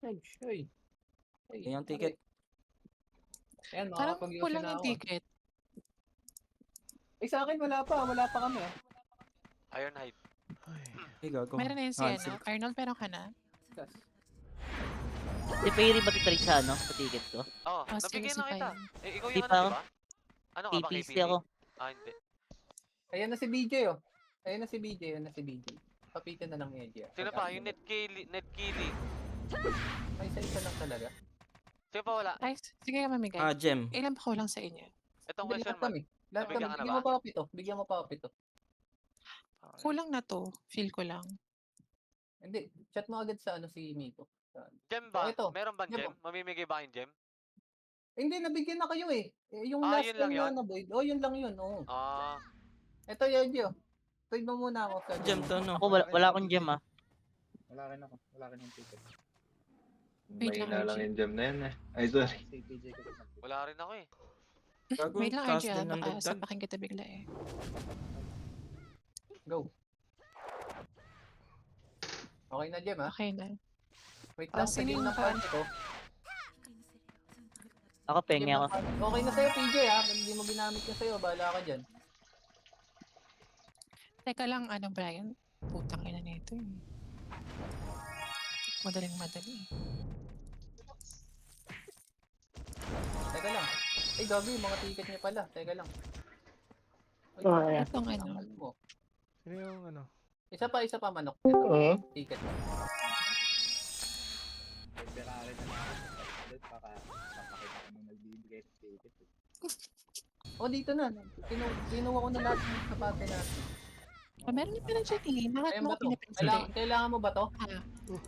Ay. Yan yung ticket. Ayan, Parang makakapag-yosi kulang na yung ako. ticket. Sa akin wala pa kami Ironhide. Ay, gago. Meron na yun si Silk. Arnold, meron ka na? Si Perry ba titrade sa sa ticket ko? Oo, Oh, nabigyan sige, na kita. Ikaw Di yung pa ano, ako. di ba? Ano ka ba, TPC KPC? ako. Hindi. Ayan na si BJ oh. Ayan na si BJ. Kapitan na lang niya. Sino pa? Yung Ned Killy. Ay, isa lang talaga. Sino pa wala? Ay, sige ka mamigay. Gem. Ilan pa kulang sa inyo? Itong Hindi, question lahat mark. kami. Lahat kami. Nabigyan ka na Bigyan ba? mo pa ako pito. Kulang na to. Feel ko lang. Hindi, chat mo agad sa si Miko. Gem ba? ito. Meron bang Gem gem? Mamimigay ba kayong gem? Hindi, nabigyan na kayo eh. Yung last yun lang time yun? na Boyd. Oh, yun lang yun. Oo. Ah, Ito, Yojo. Trade mo muna ako sa Gem to, no? Ako wala akong gem ah. Wala rin ako. Wala rin yung ticket. Wait lang, Mahina lang RG. yung gem na yun eh. Ay, sorry. CPJ kasi wala rin ako eh. Gago. Wait lang, Taas RG. din ng Baka dagdag. sapakin kita bigla eh. Go. Okay na, Gem, ha? Okay na. Wait lang, Sino sige yung na party ko. Ako penge ako. Okay na sa'yo, PJ, ha? Hindi mo ginamit na sa'yo. Bahala ka dyan. Teka lang, Brian? Putang ina nito eh. Madali. Teka lang. Ay, gabi, yung mga ticket niya pala. Teka lang. Ay, Itong mahal mo. Sino yung ano? Isa pa manok. Ito, ticket. Ferrari na lang. Baka papakita ko nung nagbibigay ng ticket. Dito na. Kinuha ko na lahat ng sapato natin. Meron na pala dyan eh. Bakit Ayan mo ba ko to? pinapinsin? Kailangan mo ba to?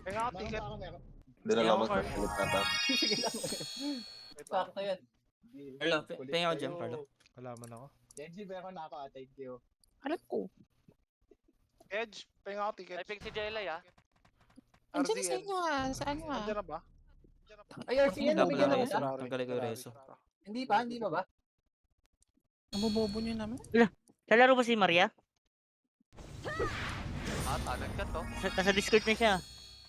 Kaya ako ticket. Meron. Hindi na lang magkakulit na ta. Sige lang. Sakto yan. Carlo, penge ako gem, Carlo. Wala man ako. Kenji, meron na ako. Thank you. Alam ko. Edge, pahinga ako ticket. Ay, ping si Jelay ah. Andiyan na sa inyo ah. Saan mo ah? Nandiyan na ba? Ay, RCN, Double nabigyan na na reso. ba? Tanggalin ko yung reso. Hindi pa ba? Nabobobo nyo naman. Sa laro ba si Maria? Tanag ka to. Nasa Discord na siya.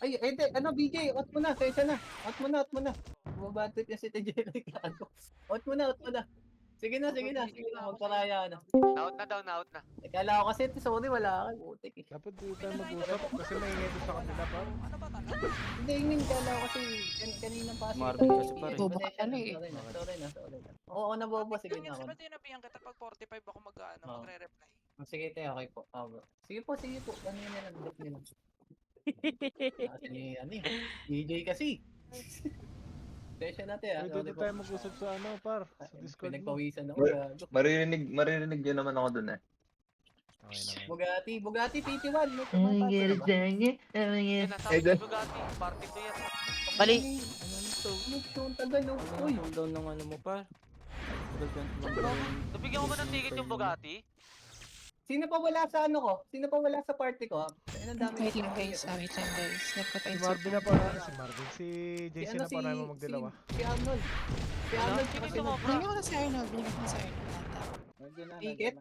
Ay, ede, BJ, out mo na, kaysa na. Out mo na. Bumabatit niya si TJ. Out mo na. Sige na, magparaya na. Naut na. Kala ko kasi, sorry, wala ka, butik eh. Dapat di tayo mag-usap kasi may ingay doon sa kanila pa. Hindi, kala ko kasi, kanina pa. Marvin kasi pare. Bobo ka pala eh. Sorry na. Oo, nabobo, sige na ako. Ba't tinabihan kita pag 45 ako magre-reply? Sige, tayo, okay po. Sige po. Ganun na lang, dok nila. DJ kasi. Session natin, Pwede di tayo mag-usap sa par. Sa Discord mo. Pinagpawisan ako. Maririnig yun naman ako dun eh. Okay naman. Bugatti PT1. May tumatapos na ba? Nasabi ni Bugatti, party ko yan. Bali. Ang tagal, no? Uy, Uy, down ng ano mo, par. Nabigyan ko ba ng ticket yung Bugatti? sino pa wala sa Sino pa wala sa party ko? Ang dami. Wait lang guys. Wait lang guys. Si Nagpapa-insert. Marvin na pa si Marvin. Si JC na pa namin mo magdalawa. Si Arnold. Sino yung sumobra? Bigyan ko na sa Arnold. Bigyan ko na sa Arnold. Lata. Ticket?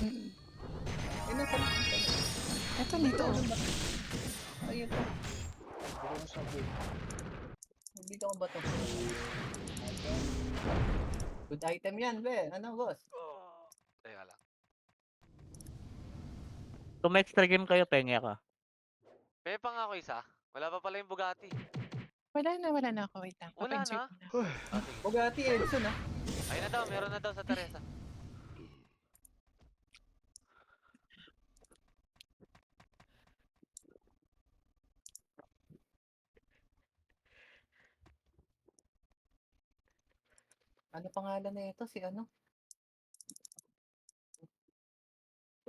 Mm. Nasa Ito nito. Ayun to. Hindi ko ba to? Good item yan, be. Ano, boss? Teka lang. Kung may extra game kayo, penge ako. May pa nga ako isa. Wala pa pala yung Bugatti. Wala na ako. Wait lang. Wala Papa-insert na? ko na. Sige. Bugatti Edson, ha? Ayun na daw, meron na daw sa Teresa. Ano pangalan na ito? Si ano?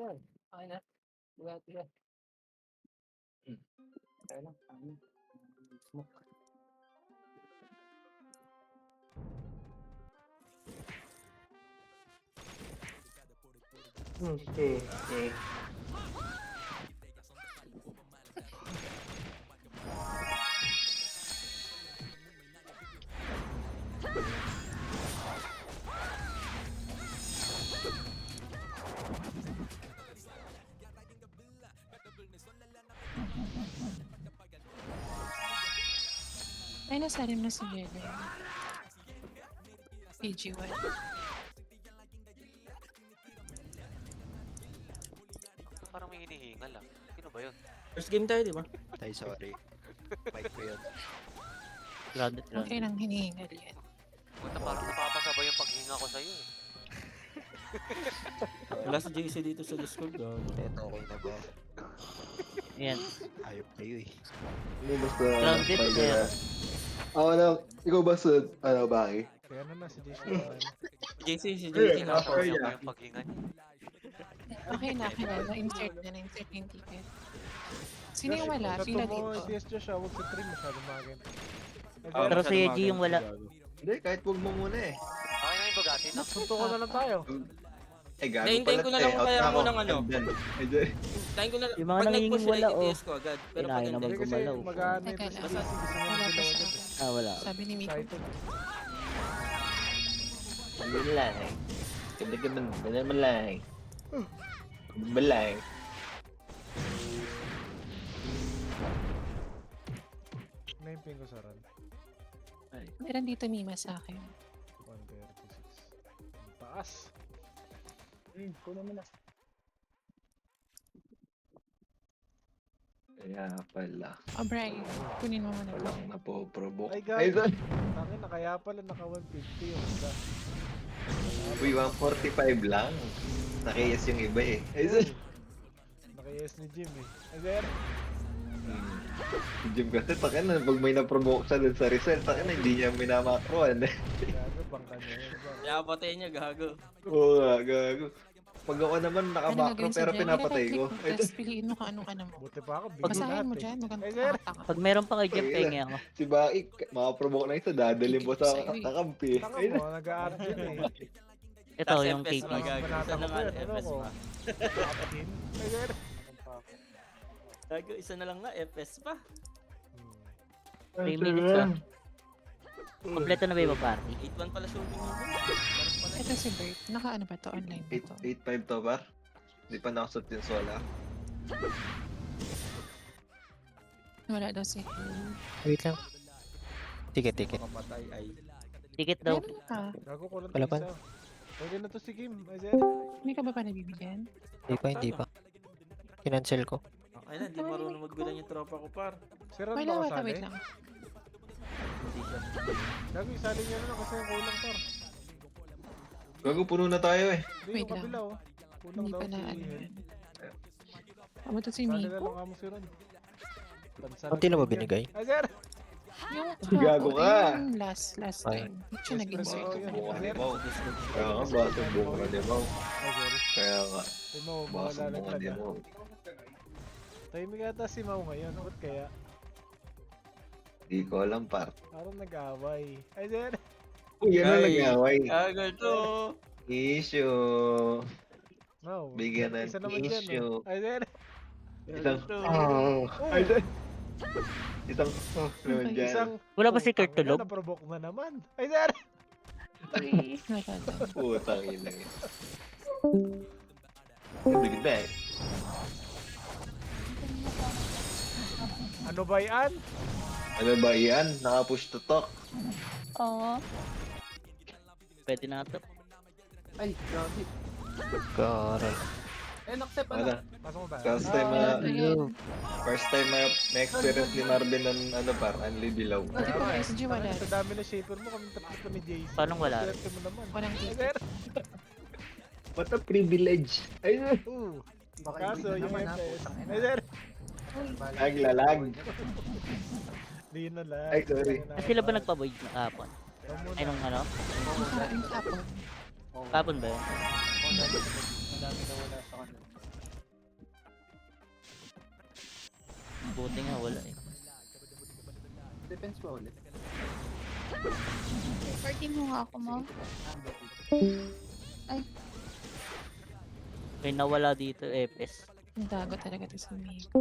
Yan. Okay na. Bugatti yan. Kaya lang. Smoke. Ay, nasalim na si Jelly. PG1. Parang may hinihingal ah. Sino ba yun? First game tayo, di ba? Tay, sorry. Mic ko yun. Grounded, Okay grounded. lang hinihingal yan. Puta, parang napapasabay yung paghinga ko sa'yo eh. Wala si JC dito sa Discord. Eto, okay na ba? Yan. Ayop kayo eh. Hindi basta... Grounded, pag, kaya. Ako na, ikaw ba sa, ano, Baki? Kaya na si Jason. Si JC na ako. Napapasabay yung paghinga niya. Okay na, na-insert na-insert na yung ticket. Sino yung wala? Pila dito. CS Josh, huwag sa 3 masyadong magin. Pero si Yeji yung wala. Hindi, kahit wag mo muna eh. Okay na yung Bugatti na. Punto ko na lang tayo. Eh, gago Nahintayin pala ko na to lang eh. Out kaya na ako. munang ano. Andyan. Andyan. Tayo ko na, Yung mga pag nag-push nangingin sila, wala, oh. i-TS ko agad. Pero pag Kinain naman hindi, Kasi gumalaw. mag-ano Teka ito si lang. JC, gusto niya Wala pa mag-load. sa Wala. sabi ni Miko. Excited. Hindi lang eh. Hindi ka man, hindi naman lang. Balay. Na yung ping ko sa run. Meron dito Mima sa akin. 136. Ang taas. Kuno mo na. Kaya pala. Oh, Brian, kunin mo muna to. Walang napoprovoke. Ay, Ay, gago. sorry. Tangin na, kaya pala naka 150 yung isa. Uy, 145 lang. Nakiyas yung iba eh. Ay, sorry. Naka-yes ni Jim eh. Ay, sir. Si Jim kasi, takin na, pag may naprovoke siya dun sa result, takin na, hindi niya minamakroan. Gago, bangka niya yun. kaya patay niya, gago. Oo nga, gago. Pag ako naman nakamakro gagawin pero sa dyan? pinapatay ko. I-right-click mo, tapos piliin mo kung anong ano mo. Buti pa ako, bigyan Basahin lahat mo eh. dyan, huwag kang Ay, sir. takataka. Pag meron pang i-jump, Okay pengi ako. Si Baik, makaprovoke na isa, dadalhin mo sa Sa'yo eh. kakampi. Taka Ay, mo, nag-a-argin eh. Ito, Tas yung FS KP. pa, gago. Isa Banata na ko nga, yun, ano FS ko? pa. Nakapatin. Ay, sir. Gago, isa na lang nga, FS pa. 3 minutes pa. Kompleto na ba yung party? 8-1 pala showing mo. Parang pala. Ito si Bert. Naka-ano ba to? Online ba to? 8-5 to bar? Hindi pa nakasot yung sola. Wala daw si Wait lang. Ticket. Kapatay ay. Ticket daw. Meron ka. Gago ko lang Wala pa. isa. Pwede na to si Kim. Ay, sir. Hindi ka ba pa nabibigyan? Hindi pa. Kinancel ko. Ay na, di marunong magbilan yung tropa ko, par. Si Ron Wala, ba wait kasali? lang. Hindi siya. Gago, isali niya na lang kasi kulang par. Gago, puno na tayo eh. Hindi, Wait yung lang. kabila oh. Kulang Hindi daw pa na si ano. Hel. Amo to si Sali na Miko? lang kamo si Ron. Bansa Kunti na lang ba bigyan. binigay? Ay, sir. Yung Gago ka. Yung last Ay. time. Hindi siya nag-insert. Oh, yun. Buka Ay, ni sir. Mau. Kaya nga, basta buka ni Mau. Ay, sorry. Kaya nga, Ay, Mau, basta mawala buka ni naglaga. Mau. Tahimik yata si Mau ngayon. Bakit kaya? Di ko alam, par. Parang nag-away. Ay, sir. Uy, ano Ay. nag-away? Gago to. Issue. Mau. Bigyan ng Isa naman dyan, issue. oh. Ay, sir. Isang, Gago to. oh. Ay, sir. Isang, oh, naman dyan. Isang... Wala ba si Kurt Tangina, tulog? Na-provoke na naman. Ay, sir. Wala daw. Putang ina yun. Hindi na eh. Ano ba yan? Ano ba yan? Naka-push to talk. Oo. Pwede na ito. Ay, grabe. Karal. Eh, accept Ano? Pasok mo ba? First time Wala na, daw yan. first time na experience ni Marvin ng ano par, Unli Dilaw. Hindi ko SG wala. Sa dami na shaper mo, kami tapos kami JC. Paano wala? Swerte mo naman. Walang Ay, ticket. sir. What a privilege. Ay, Oo. Baka Kaso, hindi yung naman ha, FS. putang ina. Ay, sir. naglalag. Di na lang. Ay, sorry. Ah, sila ba nagpa-void na kapon? Ay, nung ano? Yung kapon. Kapon ba yun? Madami na wala sa kanila. Buti nga, wala eh. Defense pa ulit. Party mo nga ako mo. May nawala dito, FS. Ang dago talaga to sa Miko.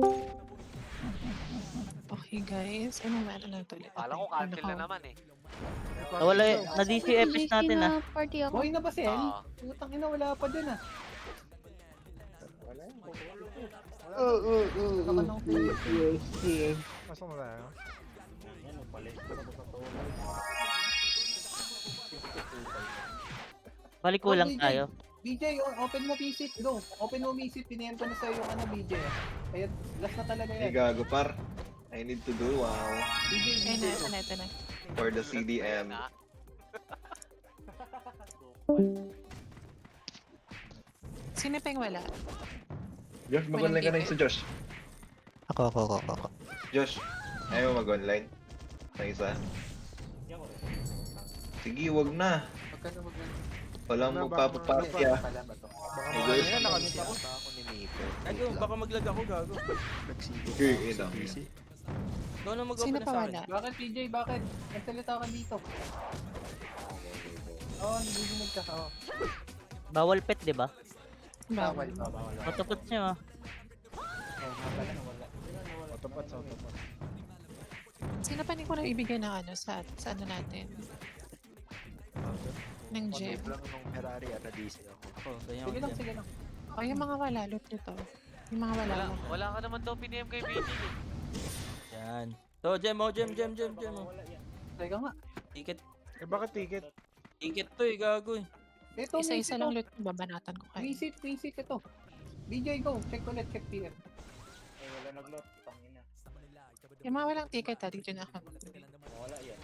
Okay guys, anong meron na ito ulit? Kala ko cancel na naman eh. Nawala eh. Na-DC FS natin ah. Party ako. Buhay na ba si El? Ah. Putang ina, wala pa din ah. Wala yan. Baka nang Pasok mo tayo. Yan, palis. Bali kulang BJ. tayo. BJ, open mo visit, go. Open mo visit, pinayam ko na sa'yo yung ano, BJ. Kaya, last na talaga Ay, yan. gago par. I need to do wow. BJ, Ayun BJ. na, ito na. For the CDM. Sino pa yung wala? Josh, mag-online ka na isa, Josh. Ako. Josh, ayaw mo mag-online? Sa isa? Sige, wag na. Wag ka na, wag na. Walang Wala, magpapapati ah. Pala ba to? Baka Ay, mamaya guys. nakamit ako. ako ni Miko. Gago, baka maglag ako, gago. Okay, ito. Ikaw na mag-open Sino na pa sa akin. wala? Bakit, PJ? Bakit? Nagsalita ka dito. Oo, nagiginig ka. Oo. Bawal pet, di ba? Bawal. Matupot niyo. Oo, nga pala, nawala. Autopat sa autopat. Sino pa ko nang ibigay ng ano sa ano natin? Ng gem. lang nung Ferrari at DC ako. Oh, ganyan Sige ako lang, dyan. sige lang. O yung mga wala, loot nyo to. Yung mga wala. Wala ka naman daw piniem kay BT. Yan. So, gem mo. Teka nga. Ticket. Eh bakit ticket? Ticket to eh, gago eh. Ito, Isa-isa lang loot, babanatan ko kayo. Visit ito. BJ, go. Check ulit, check PM. Wala nag-load. Pangina. Yung mga walang ticket dito na ako. Wala yan.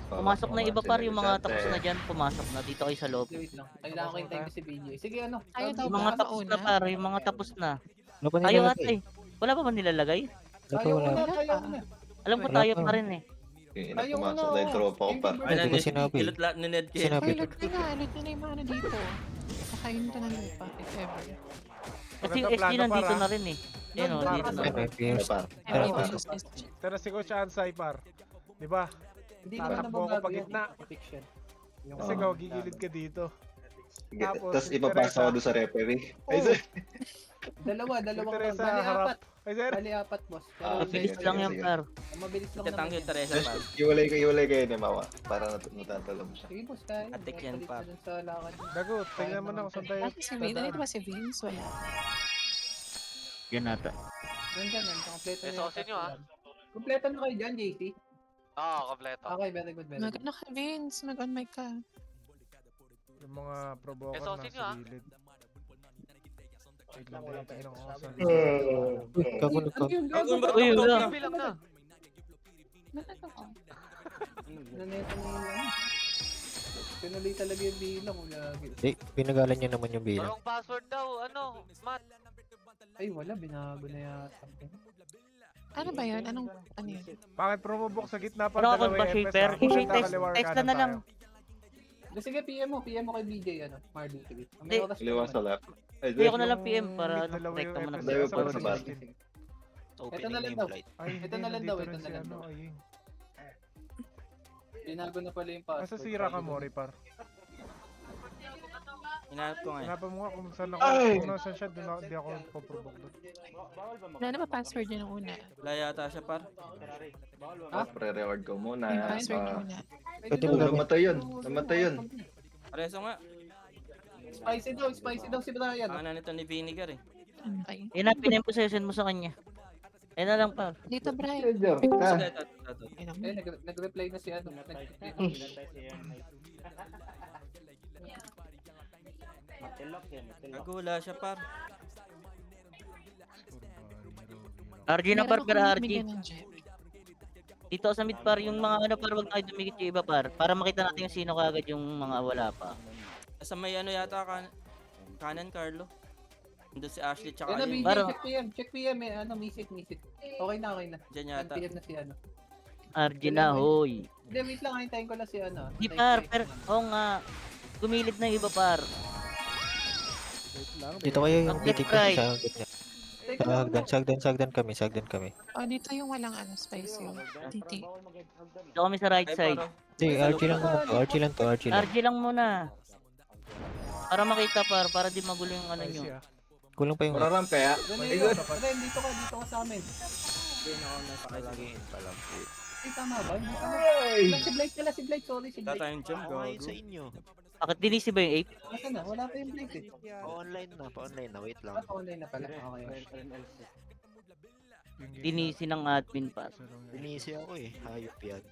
Pumasok na iba par, yung mga tapos na dyan, pumasok na. Dito kayo sa loob. Wait lang. Kailangan ko yung time si BJ. Sige, ano? Ayaw daw Yung ba? mga tapos Mauna? na par, yung mga tapos na. Ano pa Tayo nilalagay? ate. Wala pa ba nilalagay? Ano pa Tayo wala? una, tayo una. Alam ko Wala tayo pa. pa rin eh. Okay, Tayo pumasok una, na yung tropa ko par. Ay, Ano, Hindi ko sinabi. kilot lahat ni Ned Kid. Sinabi. Ay, loot nyo na yung mga ano dito. Kakain to ng lupa, if ever. Kasi yung Maganda SG plano, nandito par, na rin eh. Yan o, Ganda, dito na. par. May Ano PS. par? Tara, Ay, pasok. SG. Pero si Coach Ansay par. Di ba? Hindi pa Tatakbo ako nababago pag yan. gitna. Fiction. Yung Kasi Oo. ikaw gigilid ka dito. Sige, Tapos, tapos si ipapasa Teresa. ko doon sa referee. Ay, Oh. sir. Dalawang Teresa, bali harap. apat. Ay sir, Bali apat, boss. Pero Ah, Mabilis sige, lang sige, yan sige. par. mabilis lang Thank you, yan. Teresa Josh, par. iwalay kayo ni Mawa. Para natatalo mo siya. Sige, boss, kaya. Atik yan, Palit par. na dun sa lakad. Dago, tingnan mo na kung saan tayo. Bakit si Vince? Nandito ba si Vince? Wala. Yan nata. Nandyan, kompleto Eh, na sauce yata nyo, ah. yan. Kompleto na kayo dyan, JC. Oo, kompleto. Okay, very good, very good. Mag-ano ka, Vince? Mag-on mic ka. Yung mga provoker Eh, na sauce nyo, ah. sa gilid. Wait lang, tingnan ko kung saan. Uy, kagulo ka. Ano yun, gago? Gago, Uy, ba't wala. ako Bilang na. Nakaka ko. Naneto na yung ano. Pinuloy talaga yung bilang. Lagi. Pinagalan niyo naman yung bilang. Wrong password daw. Ano? Matt. Ay, wala. Binago na yata. Ano ba yun? Anong, ano yun? Bakit promobook sa gitna pa Ano ako dalawa ba, yung Shaper? FS, I-shape maganda test, kaliwa test kanan na lang. tayo. Sige, PM mo kay BJ, ano, Marley TV. Hindi. Liwa sa left. Ay, Hindi Josh. ako na lang PM Yung para mid ano, dalawa correct yung mo na. FS, Dalawa sa pa sa baba. basket. Ito na lang daw. Ay, Ito hindi, na lang nandito daw, rin ito na si lang ano, daw. Aying. Binago na pala yung password. Nasa sira ka, Mori, par. Hinahanap ko nga eh. Hanapin mo nga kung saan ako. Ay! Kung nasan siya, di ako poprovoke doon. Wala na ba password yun ng una? Wala yata siya par. Pre-reward ko muna. Yung password yung una. Pwede Oh, mo gawin. namatay yun. Namatay yun. Pareso nga. Spicy daw si Brian. Ang nito ni Vinegar eh. Okay. Yan ang pinem possession mo sa kanya. Yan na lang par. Dito, Brian. Joke Sige, ka. ito. Ayun ang- Eh, nag-reply na si ano. Gago, wala siya par. RG na Meron par, akong pero RG. bigyan ng gem. Dito sa mid par, yung mga ano par, wag tayo dumikit yung iba par. Para makita natin yung sino kagad yung mga wala pa. Sa may ano yata kanan Carlo. Nandun si Ashley tsaka Yan na, yun. BJ, Parang- check PM, eh, ano, misit. Okay na. Diyan yata. PM na si ano. RG na, hoy. Hindi, wait lang, hintayin ko lang si ano. Di par, pero, oo nga. Gumilid na yung iba par. Dito kayo yung Ang titik try. sa gitna. Teka lang, Sagdan kami. Oh, dito yung walang ano, spicy. Titi. Dito kami sa right Ay, side. paro. Hindi, RG lang muna to. RG lang. RG lang muna. Para makita par, para di magulo yung ano nyo. Spicy, ah. Kulang pa yung... Mararam kaya. Ren, dito ka sa amin. Ay, tama ba? Hindi tama. Si Blake, sorry, si Wala Blake. tayong jump, gago. inyo. Bakit dinisi ba yung ape? Nasaan na? Wala pa yung Blake eh. Pa-online na. Wait lang. Online na pala. Okay. Yung gitna, Dinisi ng admin par. isa lang yan. Binisi ako eh. Hayop yan.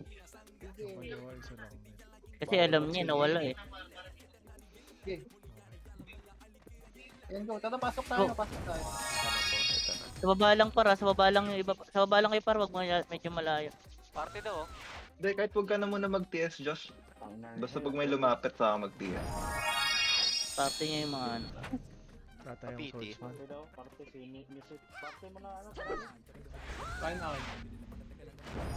Yung kaliwa, isa lang yan. Kasi alam niya nawala eh. Okay. Ayan go, tara pasok tayo, pasok tayo. Ano po? Ito na. Sa baba lang para, sa baba lang yung iba. Sa baba lang kayo par, wag mo medyo malayo. Party daw, oh. Hindi, kahit huwag ka na muna mag-TS, Josh. Basta pag may lumapit sa mag-TS. Parte niya yung mga ano. Tata yung Kapiti. swordsman. Fine na kayo.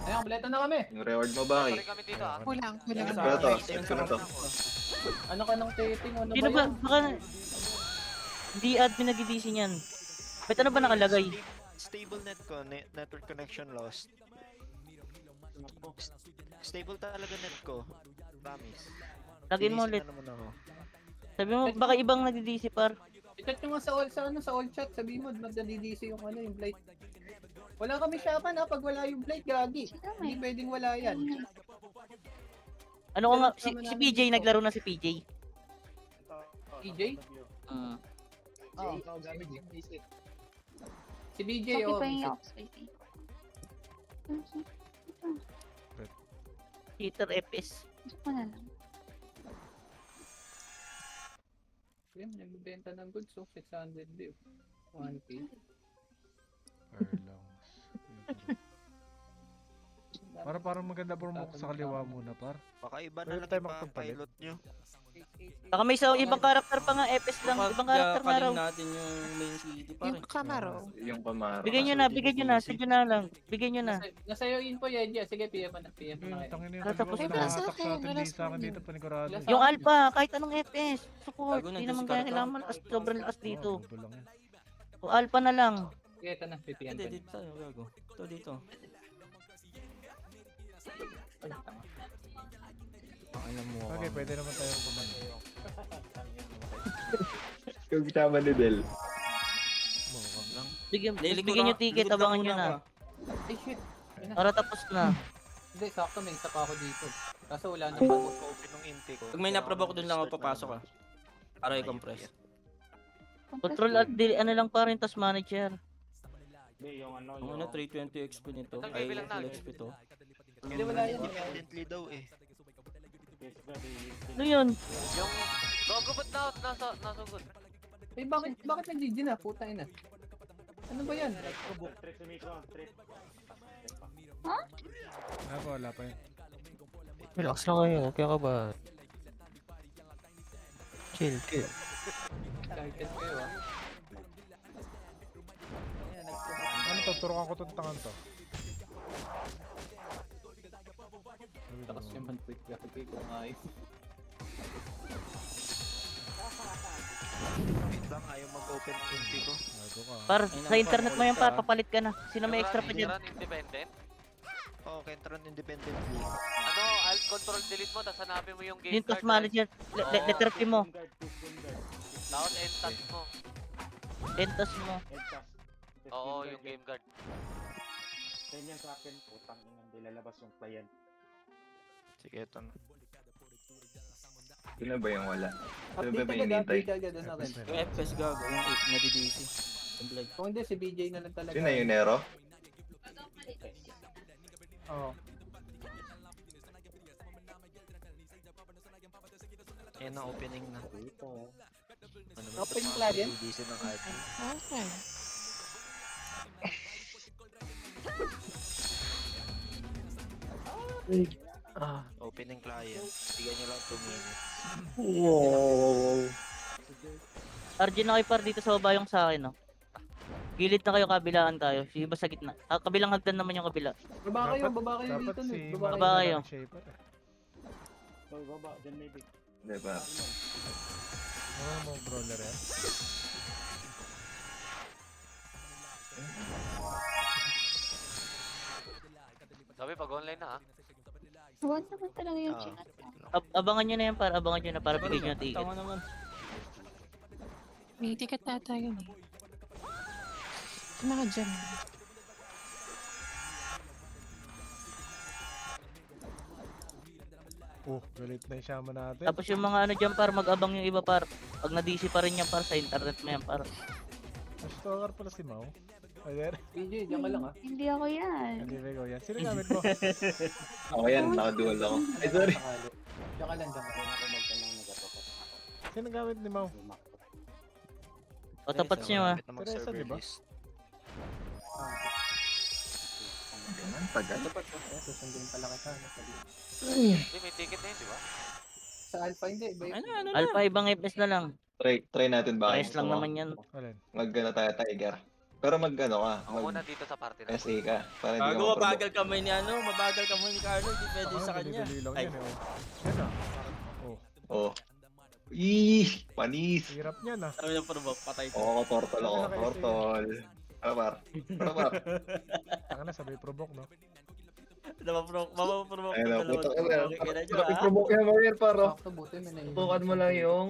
Ayan, kompleto na kami. Yung reward mo ba, Pari kami dito, ah. Kulang. Ito Sa na to, akin, ito na to. Ano ka nang titing? Ano Sino ba ba? yan? Baka... Hindi admin nag-DC niyan. Ba't ano ba nakalagay? Stable net ko, network connection lost. Stable talaga net ko. Promise. Lagin mo Tinisip ulit. na naman ako. Sabi mo, baka ibang nag-DC par. I-chat nyo nga sa all chat, sabi mo, magdadidisi yung ano, yung blight. Wala kami shapan ha, pag wala yung blight, gagi. Hindi pwedeng wala yan. Ano ko nga, si PJ, naglaro na si PJ. PJ? Oh. Ikaw gamit yung visit. Si BJ, Okay oh. pa yung visit. oxide eh. Cheater FS. Gusto ko na lang. Yan, nagbibenta ng goods, so 600 view. 1K. Carlongs. Para parang maganda promote sa kaliwa muna par. Baka iba Pwede na lang tayo yung makapagpalit. pilot nyo. Baka may sa ibang karakter pa nga, FS lang. Kapag Ibang karakter na raw. kaling natin yung main city pare. Yung Camaro. Yung Camaro. Bigyan nyo na, bigyan nyo na. Sadyo na lang. Bigyan nyo na. Nasa iyo info, Yeja. Sige, PM mo na, PM mo na kayo. Tangin na Ah, yung tapos tapos wala sa nakahatak akin, sa atin, wala di sa sa akin akin. dito panigurado. Wala sa- Yung Alpha, kahit anong FS. Support. Gago, Hindi nandun naman si kaya Carta. kailangan malakas. Sobrang lakas dito. Oh, gulo lang yan. O Alpha na lang. Sige, ito na, PPM Hindi, ko na. dito tayo, gago. Ito dito. Alam mo Okay, pwede naman tayo kumain. Yung kasama ni Del. Mukhang lang. Bigyan nyo ticket, abangan nyo na. Ay, shit. Ayun na. Para tapos na. Hindi, sakto, may isa pa ako dito. Kaso wala na Pag pa. open ng intake ko. Pag may naprovoke doon lang ako papasok ah. Para i-compress. Control at ano lang pa rin, tas manager. Ang ano, 320 XP nito. Itong Ay, bibilang na. full XP to. Hindi, wala yan. Independently daw eh. Ano yun? Yung... Gogo, ba't nasa good? Eh, bakit nag-GG na? Puta ina. Ano ba yan? Wala pa yun. Relax lang kayo. Okay ka ba? Chill. Excited kayo ah. Ayan, Ano to? Turukan ko itong tangan to. Takas yung man-quick gagi ko nga eh. Wait lang, ayaw mag-open ng intake ko. Gago ka. Par, sa internet mo yan par, papalit ka na. Sino may extra pa dyan? Run independent? Oo, Kentron independently. Ano, alt control delete mo, tapos hanapin mo yung game Yung tas card. manager, letter P mo. Tapos end task mo. Entas mo. Oo, yung game card. Sige, ito na. Sino ba yung wala? Sino ba Update may agad, inintay? update agad na rin. Yung FPS gago, yung 8 na DDC. Yung blight. Kung hindi, si BJ na lang talaga. Sino yung Nero? Oo. Ayan na, opening na. Ano ba Opening ito? plugin? DC ng admin. Okay. Opening client. Bigyan nyo lang 2 minutes. RG na kayo par dito sa baba yung sa akin, no? Gilid na kayo, kabilaan tayo. Sige ba sa gitna? Ah, kabilang hagdan naman yung kabila. Baba kayo Dapat dito. si Baba Baba kayo. kayo. Shaper eh. Diba? Ano mo brawler yan? Sabi, pag online na, ah. Huwag naman talaga yung Ah. chinat. Abangan nyo na yan par, abangan nyo na para bigyan nyo ng ticket. Tama naman. May ticket ata yun eh. Naka-gem. Oh, galit na yung shaman natin. Tapos yung mga ano dyan par, mag-abang yung iba par. Pag na-DC pa rin yan par, sa internet mo yan par. Stalker pala si Mau. Ayan. BJ, diyan ka lang ah. Hindi ako yan. Hindi ba ikaw yan? Sino gamit mo? Ako yan, nakadual ako. Ay, sorry. Sakali. Diyan ka lang, diyan ka lang. Sino gamit ni Mau? O, tapat niyo ah. Gamit na Teresa, mag-server di ba? list. Ganun, tagal. Susundin pala kita. Hindi, may ticket na yun, di ba? Sa Alpha hindi. Iba yun. Ano na? Alpha, ibang FPS na lang. Try natin ba? Rest lang naman yan. Alin? Mag-ano tayo, Tiger. Pero mag-ano ka, Ako muna dito sa party na. mag-SA ka. Para hindi ka Bago ma-promote. mabagal kamay ni ano, mabagal kamay ni Carlo, hindi pwede Ako sa kanya. dali lang Ay, yan eh. Oh. Yan ah. Oh, Oh. Ih, panis. hirap niyan ah. sabi ng provoke, patay ko. Oo, tortol ako. Ano kayo Tortol. Ano par? Ano par? Taka na, sabay provoke no? Mapaprovoke Ayun ko na, puto ka dalawa. na. Okay na dyan, Bakit ah. promoke yan mo yan, paro? Sakto, buti may naiwan. Tutukan mo lang yung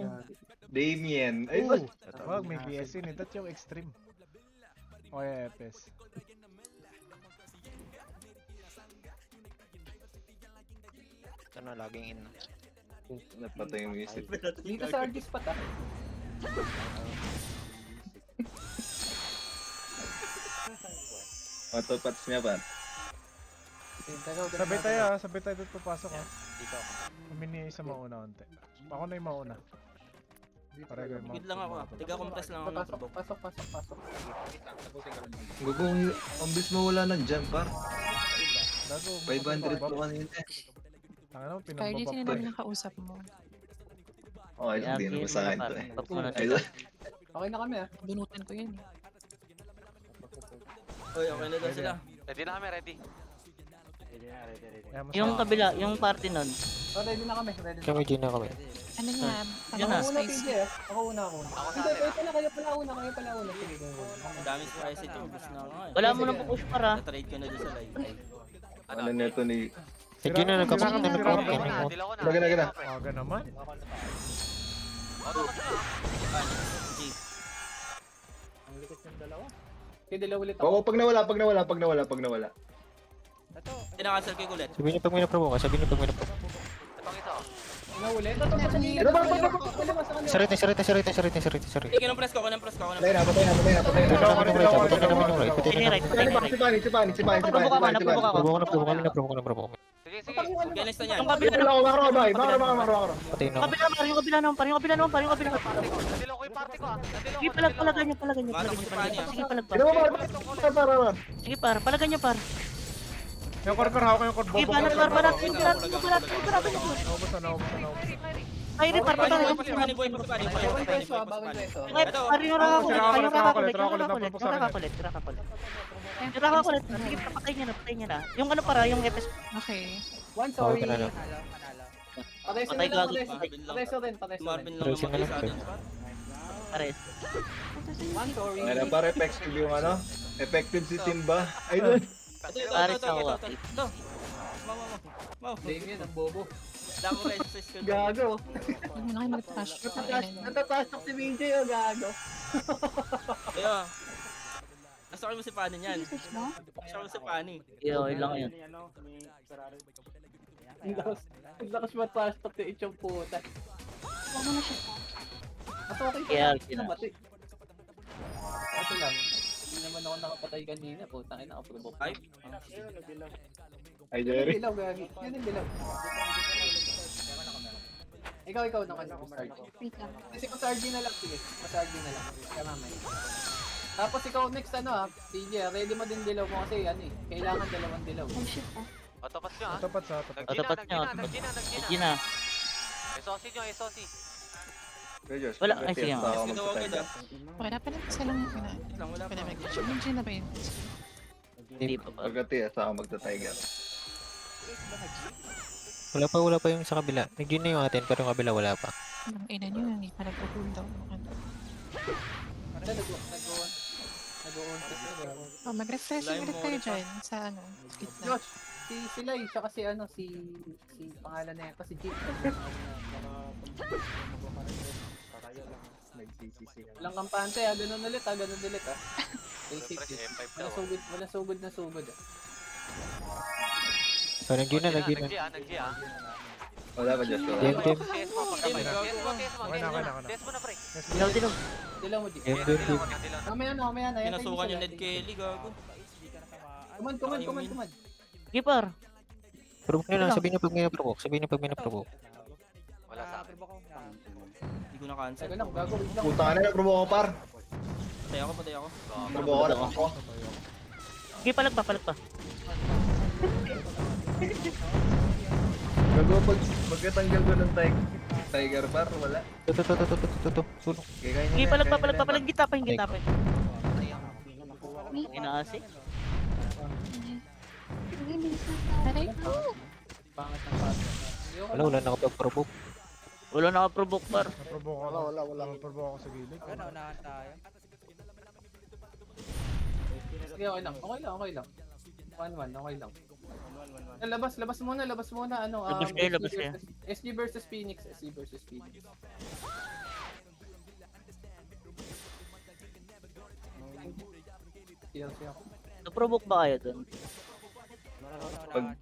Damien. Ay, Oh, wag may BSC ni Tat yung extreme. O yeah, FPS. Ito na, laging in. napatay yung music. Dito sa Argis pa ta. Autopats niya par. Sabay tayo ah, sabay tayo dito papasok ah. Dito ako. Kami ni isa mauna konti. Ako na yung mauna. Pareho yung Good lang ako ah. Tiga-compress lang ako ng Pasok, provoke. pasok, pasok, pasok. Gugong, ang bis mo wala ng jump par. Dago. 500 po kanina. Tanga naman, Cardi, sino pinambabap namin nakausap mo? Okay lang, Yan, di naman sa akin to eh. Pap muna Ay, sila. Okay na kami ah. Bunutan ko yun. Uy, okay na daw sila. Ready na kami, ready. Yung kabila, yung party nun. Oh, ready na kami, ready na. Kami din na kami. Ano nga? Yan Ako na. una, PJ ah. Ako una, ako una. Ako sa Hindi, atin, kayo pala una, kayo pala una. Sige, go, go. Ang dami surprise ito, ubus na ako eh. Wala mo nang push para. Na-trade ko na doon sa live. Ano neto ni... Hindi na nagkapatid na Dilaw ko problem na, mo. dilaw ko na. Gana, gana. Aga naman. Autopats na. Okay, dalawa ulit ako. Oo, pag nawala. Tinakancel ko yung ulit. Sabihin niyo pag may na-provoke ka, sabihin niyo pag may na-provoke. Itong isa, oh. Una ulit. Ito, sa kanila. Ito, ito, ito, Wala ba sa kanila? Sarite. Sige, kinumpress ko. Patay na. Sige, right. Patay ko, right. Si Pani. Provoke ako, naprovoke ako. Provoke na provoke. Sige, sige. Okay, next na yan. Yung kabila Makro. Patay na yung ako. kabila naman, yung kabila naman. Nadilaw ko yung party ko, ah. Nadilaw Sige, ko, palagan niyo. Bata ko si Pani, ah. Sige, palag Sino mo, par. par? Sige, par. Palagan niyo, par. Yung korper hawak yung korper. Sige, palag, par. Sige, palag. Naubos na. Ay, di, par. Pani, Patay. boy, Pani, boy, Pani, boy. Bawal peso ah, bawal peso. Ay, par, yung kakakulit. Sige, patay niya na. Yung ano para, yung FS. Okay. One, sorry. Okay na lang. Pareso Patay na ko lang, agad. pareso rin. Marvin lang Tracing na naman lang, sa atin. Pares. One, sorry. Ano, para effective yung ano? Effective si Simba. Ay, doon. Pares ako. Ito. Mau. Damien, ang bobo. Damo guys, sa skill. Gago. Huwag mo na kayo mag-trash. Natatasok si BJ oh, gago. Ayun. Nasa mo si Pani niyan. Message mo? Nasa mo si Pani. Yo, yun lang yun. Ang lakas matastok ni Ichong puta. Huwag mo na siya po. Mas okay pa Yeah, lang, namati. Kaso lang, hindi naman ako nakapatay kanina, putang ina, nakaprovoke. Ay. Ay, Yan Jerry. yung dilaw, gagi. Yan yung dilaw. Ikaw naman, Sarge. Wait lang. Kasi kung Sarge na lang, sige. Kung Sarge na lang. Kaya mamaya. Tapos ikaw next ano ah, CJ, ready mo din dilaw mo kasi ano eh, kailangan dalawang dilaw. Hold shift ah. Autopats nyo, ah. Tapat sa tapat. Tapat niya, Sige na. SOC nyo, SOC. Wala, ay, sige nga. Yes, ito okay daw. Okay, dapat na isa lang yung Lang, wala pa. pinamag-check. Yung na ba yun? Hindi pa pa. Pagkati, saka magta-tiger. Wala pa yung sa kabila. Nag-gin na yung atin, pero yung kabila wala pa. Ang ina nyo, hindi pa nagpo-cooldown. Nag-on Oh, mag-refresh kayo dyan sa ano, gitna. Josh, si Lai, tsaka si ano, si pangalan na ito, si Jake. Walang kampante ah, ganun ulit ah. Basic. Wala sugod na sugod ah. So, nag-gin na. Nag-G, ah. Wala ba, Josh? Wala. Game. TS mo, pagkamay. TS mo na. TS mo na, pre. Dilaw. Dilaw mo, Jake. Game. Dilaw ko na, dilaw na. Mamaya na. Pinasukan yung Ned Kelly, gago. Kumad. Sige, par. Provoke nyo lang. Sabihin niyo pag may na-provoke. Wala sa akin. Hindi ko na-cancel. Teka lang, gago, wait lang. Puta ka na, naprovoke ko par. Patay ako, patay ako. Naprovoke na ako. Sige, palag pa. Gago, pagkatanggal ko ng tiger par, wala. Sulok. Sige, palag pa. Gita pa. Inaasi. Sige, bilis na tao. Aray ko. Pangit ng paso. Wala, wala nakapag-provoke. Wala nakaprovoke par. Naprovoke ako. Wala. Naprovoke ako sa gilid. Sige, okay lang. Okay lang. 1-1, okay lang. Labas muna. Ano, Labas kayo. SG versus Phoenix. Naprovoke ba kayo dun?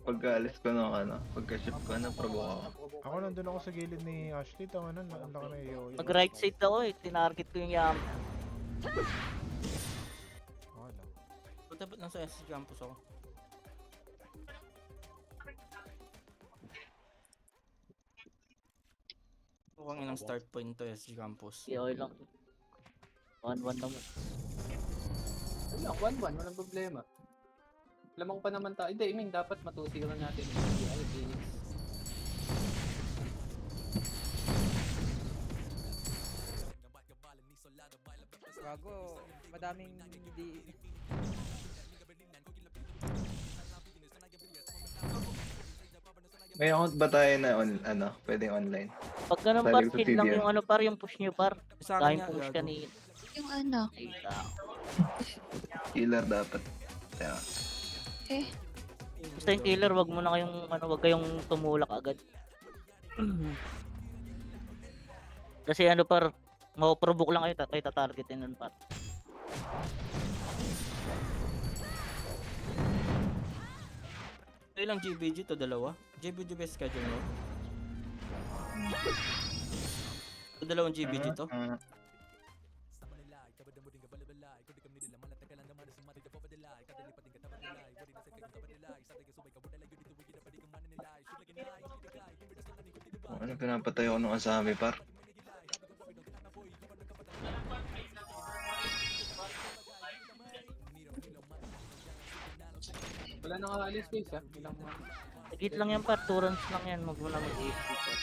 Pagka-alis ko ng ano, pagka-ship ko, naprovoke ako. Ako nandun ako sa gilid ni Ashley. Tama na, ang laki na iyo. Mag right side ako eh. Tinarget ko yung yam. Wala. Dapat lang sa SC campus ako. Mukhang inang start point to SG campus. Okay lang. 1-1 naman. Wala, 1-1, walang problema. Lamang pa naman tayo. Hindi, Ming, dapat matutira natin. Phoenix. Gago, madaming hindi... May account ba tayo na pwedeng online? Pag ganun Sabi par, ko sa chill lang TDM. yung ano par, yung push nyo par. Sa Dahil akin push nga, kanina. Yung ano. Killer dapat. Kaya, Eh, Basta yung killer, wag mo na kayong, wag kayong tumulak agad. Kasi ano par, mapoprovoke lang kayo tatargetin nun par. Ilang GBG to, dalawa? GBG ba schedule mo? Dalawang GBG to? ano pinapatay ako ng asami par? Wala nang aalis guys ha. Ilang mga... Agit lang yan par, 2 rounds lang yan, wag mo na mag-HP par.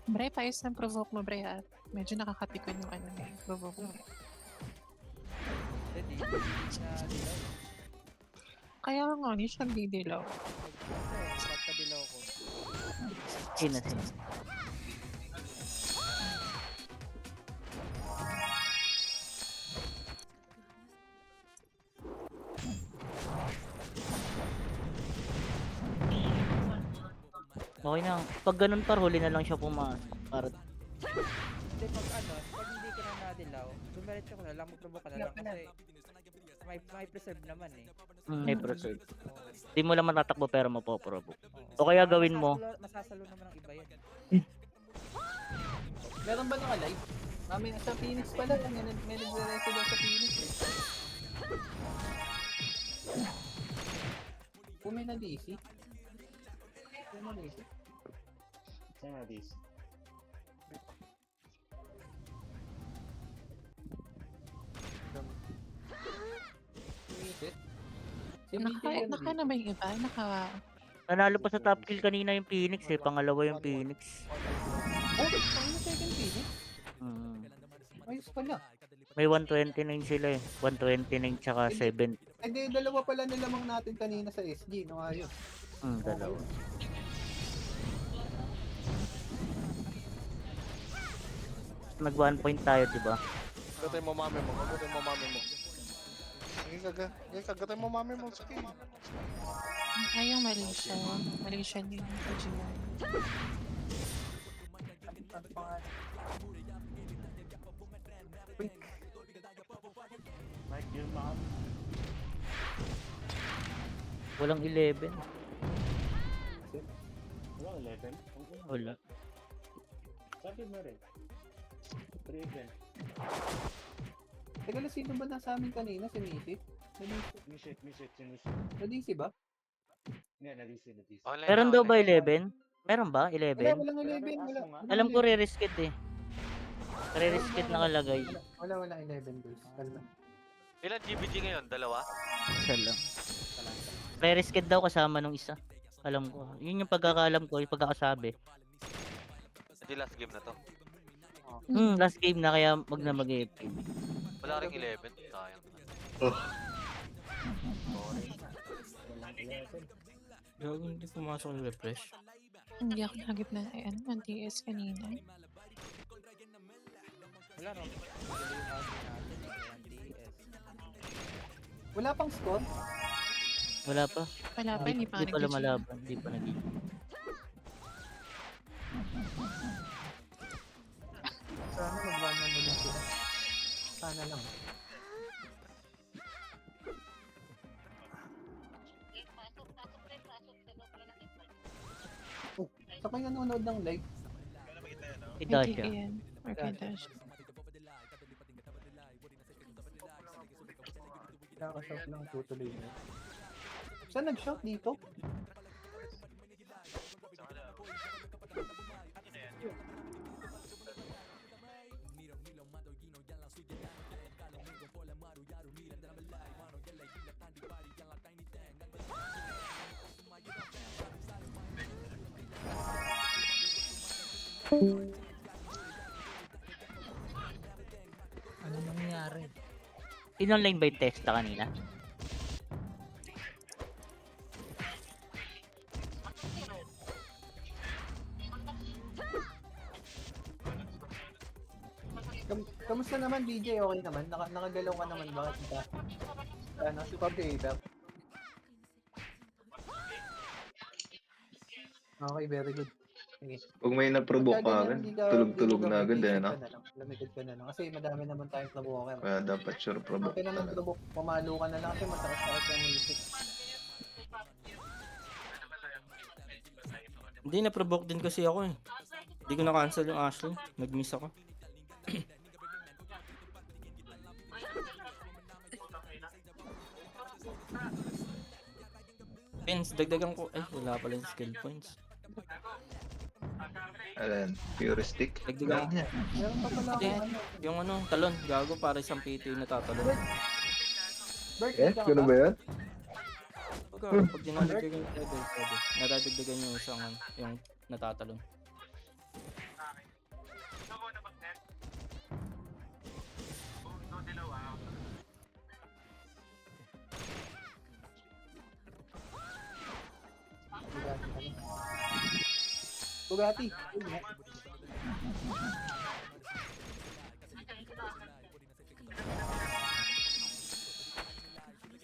Bre, paayos ng provoke mo, Bre, ha? Medyo nakakapikon yung ano eh. Provoke mo. Hindi na dilaw. Kaya nga, hindi siya didilaw. Pagkadilaw ko. Sina. Okay na. Pag ganun par, huli na lang siya pumasok. Para Hindi, pag hindi ka na nadilaw, dumiretso ko na lang, mag-provoke ka na lang kasi may preserve naman eh. may preserve. Di mo lang matatakbo pero mapoprovoke. O kaya gawin mo, Masasalo naman ang iba yan. Meron ba nang alive? May sa Phoenix pala. May nagre-resto daw sa Phoenix eh. Kung may na-DC. Sana this. Visit. Si Naka na ba yung iba? nanalo pa sa top kill kanina yung Phoenix eh. Pangalawa yung Phoenix. Oh, ano second Phoenix? Ayos pala. May 129 sila eh. 129 tsaka 7. Eh di, dalawa pala nilamang natin kanina sa SG, no? Ayos. Dalawa. Nag 1 point tayo, diba? Gatay mo mami mo. Gatay mo mami mo. Sige. Ay, yung Malaysia. Malaysian yun. Original. Walang 11. Wala. Teka lang, sino ba nasa amin kanina? Si Nisip? Nadisi ba? Online Meron na, daw ba online. 11? Meron ba? Wala, 11? walang 11. Wala. Alam ko re-risked eh. Re-risked nakalagay. Wala 11 goals. Kalma. Ilan GBG ngayon? Dalawa? Isa lang. Re-risked daw kasama nung isa. Alam ko. Yun yung pagkakaalam ko, yung pagkakasabi. Di last game na to. Last game na kaya wag na mag-AFK. Wala ring 11. Sayang. Gago, hindi pumasok yung refresh. Hindi ako nagip na ang TS kanina. Wala rin. Wala yung house natin. Ang DS. Wala pang score? Wala pa. Wala pa, hindi pa Hindi pa lumalaban. Hindi pa nag Sana mag-1 na lang sila. Sana lang. Oh, sa kayo nanonood ng live? Idasya. Yan. Or kay Dash. Nakaka-shot lang tutuloy na. Saan nag-shot dito? Ano nangyari? In-online ba yung testa kanina? Kamusta naman DJ? Okay naman? Nakagalaw ka naman ba? Ano, si Pablo Okay, very good. Sige. Pag may na-provoke ka agad, tulog-tulog na agad eh, no? Lumikod ka na lang. Kasi madami naman tayong provoker. Kaya dapat sure provoke Okay naman talaga. provoke, pumalo ka na lang kasi masakit-sakit yung isip. Hindi, na-provoke din kasi ako eh. Hindi ko na-cancel yung Ashley. Nag-miss ako. Pins, dagdagan ko. Ay, wala pala yung skill points. Ayan, pure stick. Dagdagan ko. Meron pa pala Hindi, ako ano. yung ano, talon. Gago para isang PT yung natatalon. Birthday ka Ano ba? ba yan? Pag dinadagdagan yung level, pwede. Nadadagdagan yung isang ano, yung natatalon. Bugatti.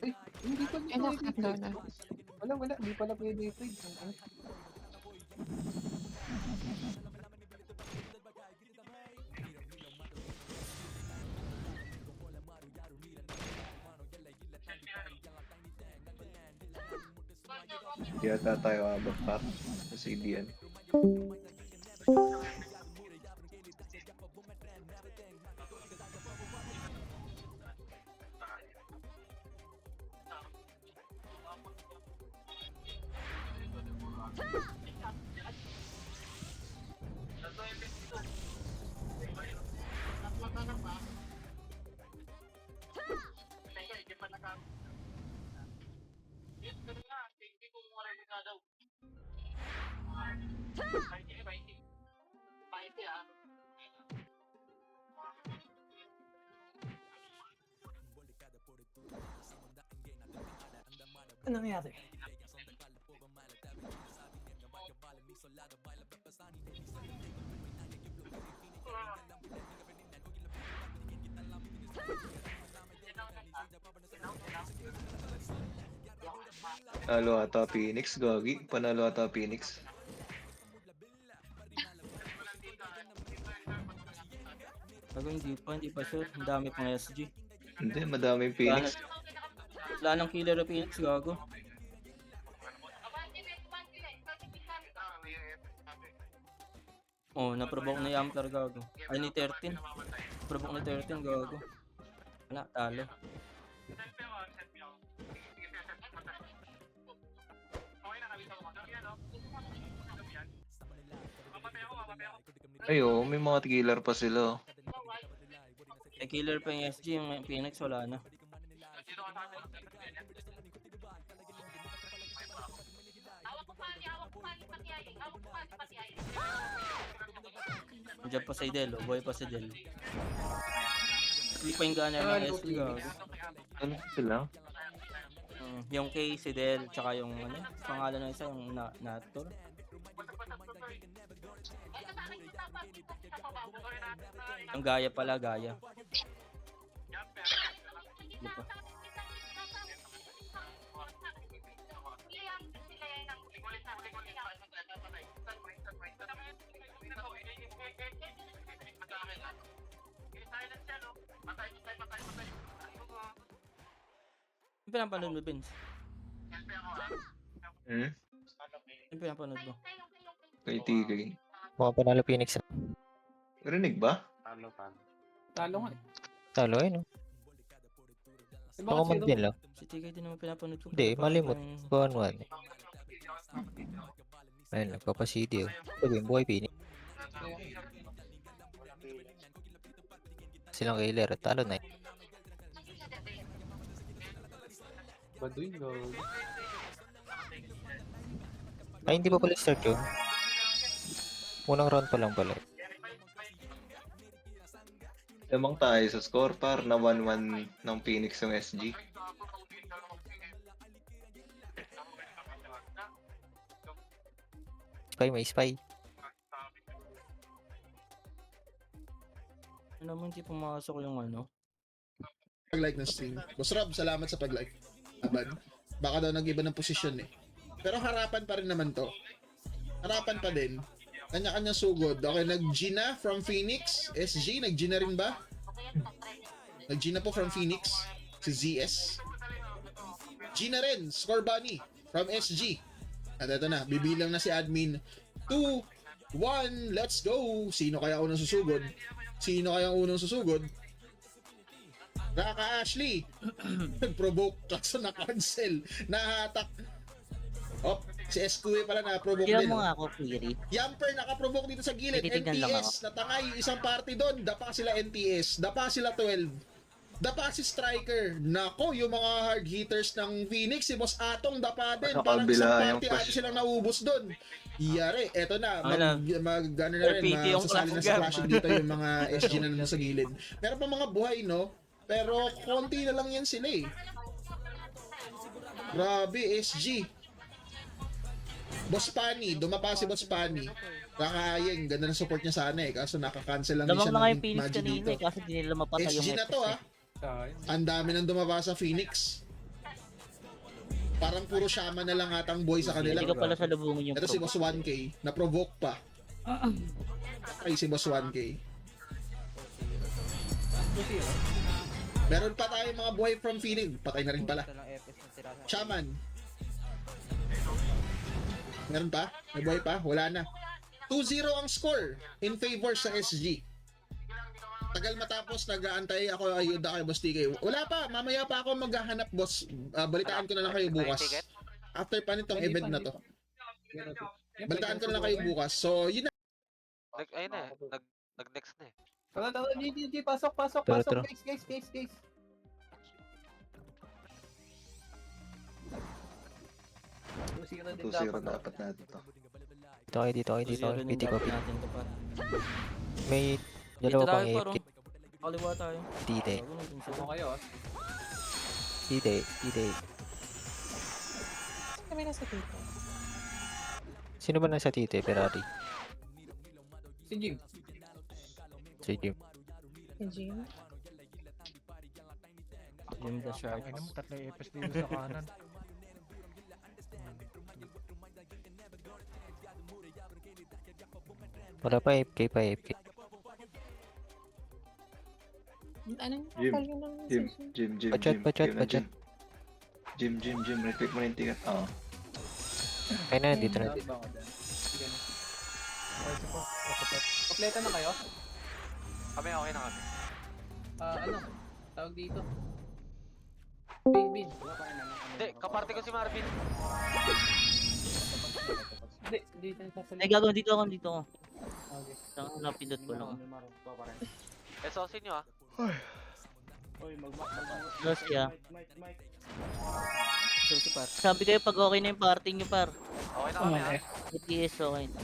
Ay, hindi pa Ay, nakakatawa na. Wala, hindi pala pwede ito. Yata tayo abot pa sa CDN. Ano nangyari? Panalo ata Phoenix, Gagi. Panalo ata Phoenix. Gago, hindi pa sure. Ang dami pang SG. Hindi, madaming Phoenix. Wala nang killer of Phoenix, gago. Oh, na-provoke na yung Amplar gago. Ay, ni 13. Provoke ni 13 gago. Wala, talo. Ay, oo, may mga killer pa sila. May killer pa yung SG, yung Phoenix wala na. Diyan pa si Del, boy pa si Del. Hindi pa yung gunner ng SG gago. Ano sila? Yung K, si Del, tsaka yung ano, pangalan ng isa, yung Nator. Yung Gaya pala, Gaya. Hindi pa. Yung pinapanood mo, Vince? Yung pinapanood mo? Kay TK. Mga panalo Phoenix. Rinig ba? Talo nga eh. Talo eh, no? Eh, Baka bakit mag zero? din lang. Si TK din naman pinapanood ko. Hindi, malimot. Parang- 1-1. Ayun, nagpapasidi oh. Sabi, buhay Phoenix. Silang killer at talo na eh. Baduy, no? Ay, hindi pa pala start yun. Unang round pa lang pala. Lamang tayo sa score par na 1-1 ng Phoenix yung SG. Spy, may spy. Ano naman hindi pumasok yung ano? Pag-like ng stream. Boss Rob, salamat sa pag-like. Aban. Baka daw nag-iba ng posisyon eh. Pero harapan pa rin naman to. Harapan pa din. Kanya-kanyang sugod. Okay, nag-Gina from Phoenix. SG, nag-Gina rin ba? Nag-Gina po from Phoenix. Si ZS. Gina rin, Score Bunny from SG. At ito na, bibilang na si admin. 2, 1, let's go! Sino kaya unang susugod? Sino kaya unang susugod? Raka Ashley. Nag-provoke kaso na-cancel. Nahatak. Oh, si SQA pala na-provoke Kaya din. mo Oh. nga ako, Kiri. Yamper naka-provoke dito sa gilid. Tititignan lang NTS, natangay yung isang party doon. Dapa sila NTS. Dapa sila 12. Dapa si Striker. Nako, yung mga hard hitters ng Phoenix, si Boss Atong dapa din. Sa Parang kabila, isang yung party push. ata silang naubos doon. Yari, eto na. Ano? Ano na rin, RPT yung masasali na class sa gap. flashing dito yung mga SG na nandun sa gilid. Meron pa mga buhay, no? Pero konti na lang yan sila eh. Grabe, SG. Boss Pani, dumapa si Boss Pani. Kakayeng, ganda ng support niya sana eh. Kaso nakakancel lang Lamang siya na nga ng yung Phoenix Magi kanina dito. eh, kasi di nila mapatay yung SG na to ah. Ang dami nang dumapa sa Phoenix. Parang puro shaman na lang atang boy sa kanila. Hindi ka pala sa lubungin yung Ito si Boss 1K, na-provoke pa. Ay, si Boss 1K. Meron pa tayong mga buhay from Phoenix. Patay na rin pala. Ito lang FS na tira sa Shaman. Meron pa? May buhay pa? Wala na. 2-0 ang score in favor sa SG. Tagal matapos, nag-aantay ako ayuda kay Boss TK. Wala pa, mamaya pa ako maghahanap, boss. Balitaan ko na lang kayo bukas. After pa nitong event na to. Balitaan ko na lang kayo bukas. So, yun na. Ayun na eh. Nag-next na eh. Tara, GG, pasok. Tara. Case. Zero din 2-0 dapat. dapat natin to. Dito kayo. Zero din PT dapat copy. natin to par. May Dito dalawa tayo pang par. AFK. Kaliwa tayo. Tite. Bago natin sila. Ano kayo ah? Tite. Kami nasa tito. Sino ba nasa Tite? Ferrari. Si Jim. Si Jim. Si Jim. Jim the Shark. Ay naman, tatlo APS dito sa kanan. Wala pa AFK Ano Jim, call yun ng Jim, session? Pachat. Jim, retweet mo na yung ticket. Oo. Ay na, dito na. Ba ako dyan? Sige na. Okay, sige po. Otopat. Kompleto na kayo? Kami, okay na kami. Ano? Tawag dito. Bin. Hindi, kaparte ko si Marvin. Hindi, dito yung sasalita. Ay, gagawin dito ako, dito ako. Okay. Napindot ko lang. Esosin nyo ah. Lost siya. So, si par. Sabi kayo pag okay na yung party nyo, par. Okay na kami ah. BTS okay na.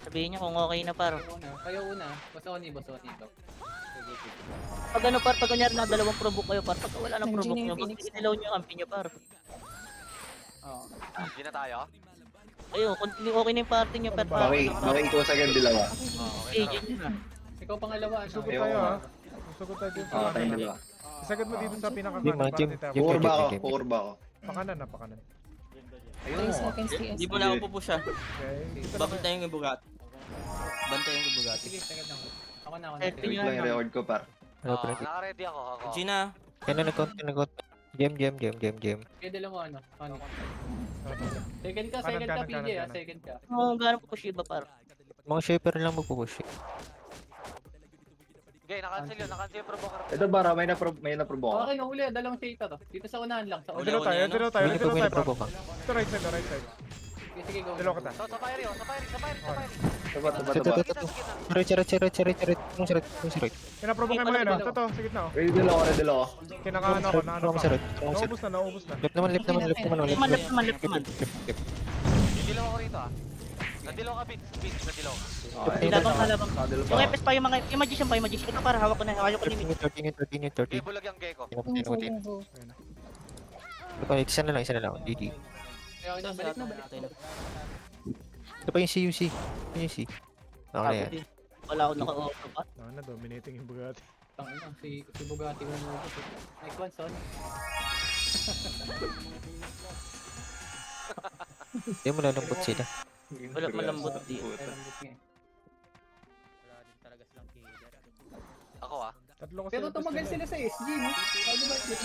Sabihin nyo kung okay na, par. Kayo una. Bosoni ito. Pag ano, par, pag kunyari na dalawang provoke kayo, par. Pag wala nang Nandiyan provoke na nyo, yung pag Phoenix na. inilaw nyo yung kampi nyo, par. Oo. Hindi na tayo? Ayun, kung okay na yung party nyo, par. Maki ko sa agad dalawa. Okay, yun na. Ikaw pangalawa. Ano? Sugot Ayoko tayo nga. ha. Sugot tayo dito. Oo, tayo dalawa. Isagad mo dito sa Jim, pinakakanan. ah, Jim. Party tayo. Jim. Kukurba ako. Pakanan na, pakanan. Ayun 3 mo. seconds PS. Hindi mo na ako pupusha. Okay. Dito na Babantayan yung Bugatti. Bantayan yung Bugatti. Sige, sagad lang. Ako na. Help Wait lang yung record ko par. Ano pa rin? Naka-ready ako. Gina, Kaya na nag-count. Jam. Kaya dala mo ano? Second ka, Kanan. PJ ah. Second ka. Kung gano'n po Shiba, par. Mga shaper lang magpupush. Okay, nakancel yun. Nakancel yung provoker. Ito bara, may na-provoke. Okay, nahuli. Dalawang shater to. Dito sa unahan lang. Sa Dito unahan. tayo, dito tayo, Hindi dito pa may tayo. Par. naprovoke ka. Ito right side. Sige, go. Dalawa ka ta. Sa fire yun. Sa fire. Tabat. Ito. Sirit. Kinaprovoke mo yun ha. Ito, sige na oh. Ready dalawa. Kinakaano ko, naano pa. Sirit. Naubos na. Left naman. Left naman. Nandilaw ako rito ah. Nandilaw ka, Beats. Nandilaw. Halabang. Yung FS pa, yung mga, yung magician pa, yung magician. Ito para hawak ko na, hawak ko ni Mimi. 13. Okay, bulag yung gecko. Isa na lang. GG. Balik na. Ito pa yung CUC. Okay yan. Wala ako naka-auto pa. Na, dominating yung Bugatti. Tangina, si Bugatti mo mo. Next one, son. Hindi mo lalambot sila. Wala malambot di. Ako ah. Tatlo kasi. Pero tumagal sila sa SG, no? Ano ba ito?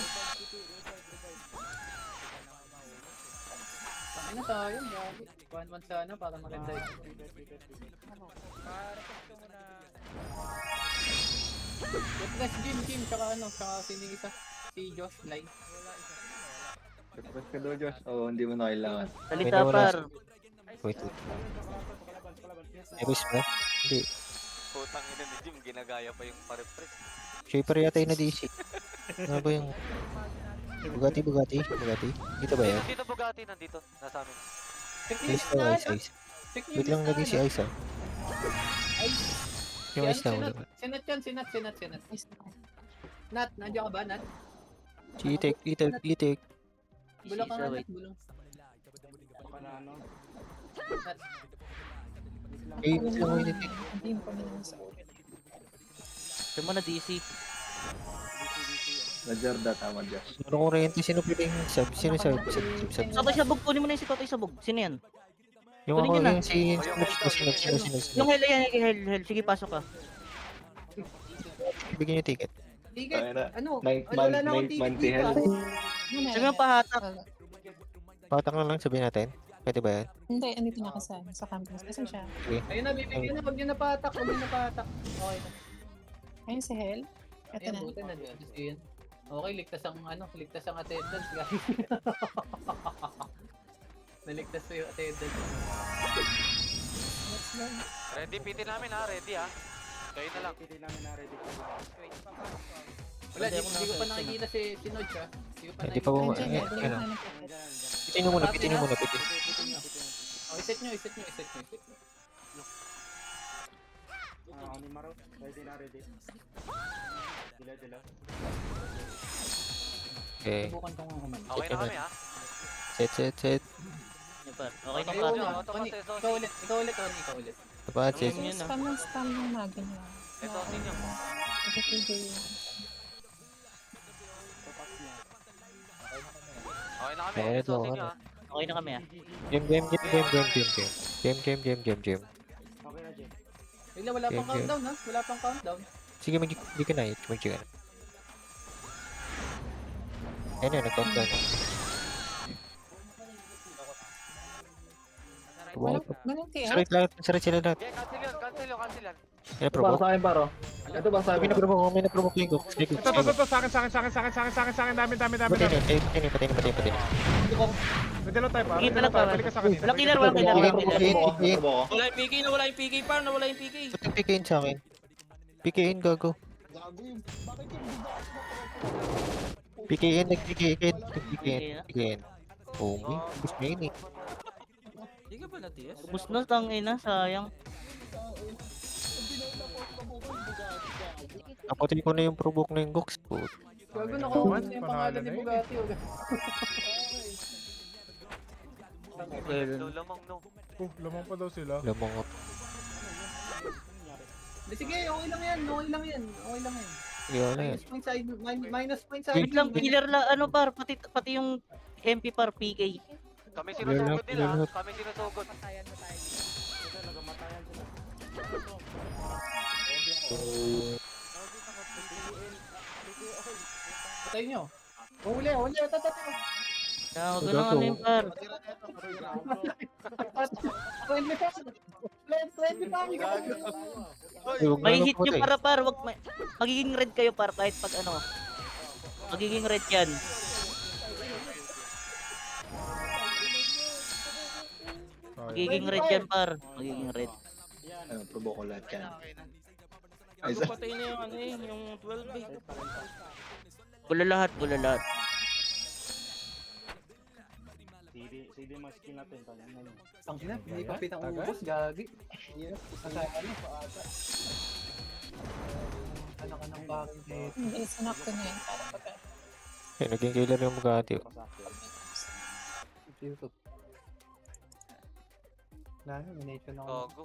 Ano tayo? 1-1 sana para maganda ito. Plus Jim, tsaka sino yung isa? Si Josh Lai. Request ka daw, Josh. Oo, hindi mo na kailangan. Salita, par. Wait. Eris ba? Hindi. Putang ina ni Jim. Ginagaya pa yung pare-press. Shaper yata yung na-DC. Ano ba yung... Bugatti? Dito ba yan? Dito Bugatti. Nandito. Nasa amin. Ice daw, ice. Wait lang lagi si Ice ah. Yung Ice na ulo. Sinat yan, sinat. Nat, nandiyan ka ba, Nat? Itik. Bulong ka nga, Nat, bulong. Wait lang, itik. Hindi mo kami naman sa ulit. Ito mo na DC. Najarda, tama, Josh. Ano kuryente? Sino piling sub? Sino sub? Sabay sabog, kunin mo na yung si Totoy Sabog. Sino yan? Yung Kunin ako niyo na. yung si... Sino? Yung hell yan, hell. Sige, pasok ka. Bigyan yung ticket. Ticket, Ayun na. ano? Ninth Wala na akong month ticket si dito. Hell. Sabi mo pahatak. Patak na lang sabihin natin. Pwede ba yan? Hindi, andito na kasi sa campus. Kasi siya. Ayun na, bibigyan na. Huwag niyo napatak. Okay na. Ayun si Hel. Ito Ayan, na. buti na dyan. Okay, ligtas ang attendance, guys. Naligtas ko yung attendance. Let's go. Ready, pitin namin ha. Ready ha. Kayo na lang. Wala, hindi ko pa nakikita si Nodge ha. Hindi pa ba... Nandiyan na. Ano? Ano na. Pitin nyo muna. Oh, iset nyo. Okay. Subukan ko nga naman. Okay na kami ha. Set. Yan, par. Okay na, Okay, par. una. Ikaw ulit, Tony. Dapat set. Yun na. Spam ng naga niya. Esosin nyo. Nakikigay yun. Okay na kami. Okay na to, Esosin nyo ano. ha. Okay na kami ah. Game. Wala pang Okay. countdown ha. Wala pang countdown. Sige, hindi ka na. Mag-check ka na. Ayun na, nag-count na. Provoke. Walang tiyak. Straight lahat. Straight sila lahat. Okay, cancel yun, cancel yun, cancel yan. Kaya provoke. akin, paro. Ito ba sa May na-provoke. May na-provoke yung Gox. May Gox. Ito, sa akin, sa akin. Dami. Patay na. May dalaw tayo pa. Sige, pala pa. Balik ka sa akin. Walang killer, walang killer. PKin. Wala yung PK, nawala yung PK, par, nawala yung PK. Ba't PKin sa akin? PKin, gago. PKin, nag-PKin. Oh, may. Gusto na yun eh. Hindi ka ba natiyas? Ubus na, tangina, sayang. Napatay ko na yung provoke na yung Gox. Gago nakuha na yung pangalan ni Bugatti. No, lamang, no. Lamang pa daw sila. Lamang up. Sige, okay lang yan. Yun na yan. Minus point side. Wait lang, killer la, ano par, pati yung MP par PK. Kami sinusugod nila, Lahat. kami sinusugod. Matayan mo tayo. Patay nyo. Huli. Nakagano ano yung par. 20 pa. May hit nyo para par, wag magiging red kayo par kahit pag ano. Magiging red yan. Magiging red yan par. Magiging red. Provoke ko lahat yan. Gago, patay na yung ano eh, yung 12 eh. Bula lahat. Ang hinap, hindi pa pinang-ubos, gagi. Ano paata. Anak ka ng bakit eh. Hindi, sinakto na yun para pag Naging killer yung Bugatti. YouTube. Mination ako. Gago.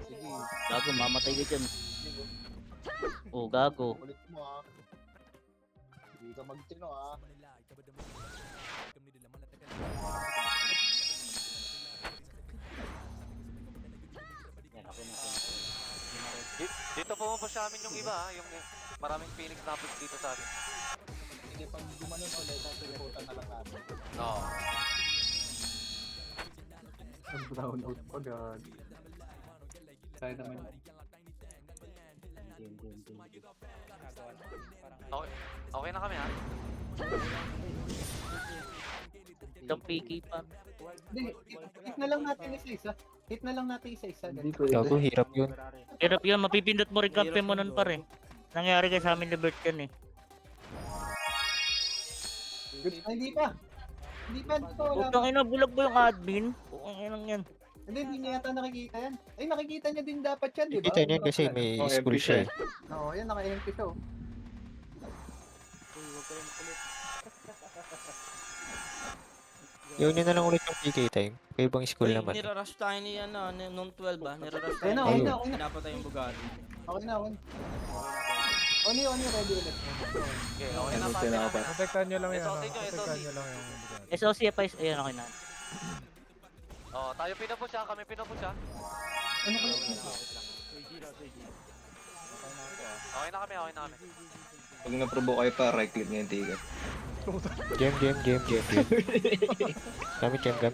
Sige. Gago, mamatay ka dyan. Oh, gago. Kulit mo ah. Hindi ka magtino ah. Dito pumapos sa amin yung iba, yung maraming Phoenix Napos dito sa amin. Sige, pag gumanon sila, sasaliputan na lang natin. Oo. Ang brown out pa, gagi. Kaya naman. Okay na kami ha? Itong PK par. Hindi, hit na lang natin isa-isa. Hit na lang natin isa-isa. Gago, hirap yun. Hirap yun, mapipindot mo rin kampe mo nun par eh. Nangyari kay sa amin ni Bert yan eh. Ay, hindi pa. Hindi pa. Wala Putang ina, bulag ba yung admin? Putang ina yan. Hindi niya yata nakikita yan. Ay, nakikita niya din dapat yan, di ba? Kita niyan kasi may Oh, school MP siya eh. Oo, yan, naka-MP siya. Oh. Yun na lang ulit yung PK time. Kaya ibang school Uy, naman. nirarush tayo ni ano, nung 12 ah. Nirarush tayo. Ayun na, ayun na. Pinapatay yung Bugatti. Okay na. Oni, ready ulit. Okay, okay na Ano pa. tinapa? Protektahan nyo lang yan. SOC nyo, Protektahan SOC. nyo lang yung Bugatti. SOC pa is, ayun okay na. Oh, tayo pinapos siya, kami pinapos siya. Ano ka? Okay na kami. Pag na-provoke kayo pa, right click nga yung ticket. Game. Gamit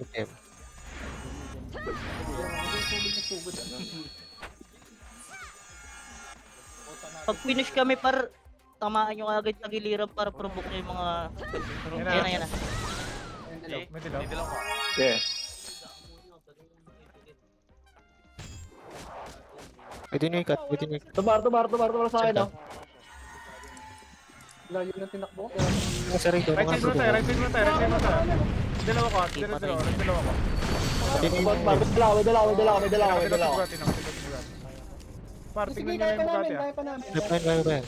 game. Pag finish kami par, tamaan nyo agad tagiliran para provoke nyo yung mga... Yan na. May dilaw. Hindi lang ko. Yeah. Pwede nyo i-cut. Tubar sa akin, no? Layo na tinakbo. Sa rito, Right mga side muna tayo. Dalawa ko. Dalawa ko. May dalawa. Bugatti. Par, Sige, tingnan nyo na yung Bugatti ah. kaya pa namin. Kaya.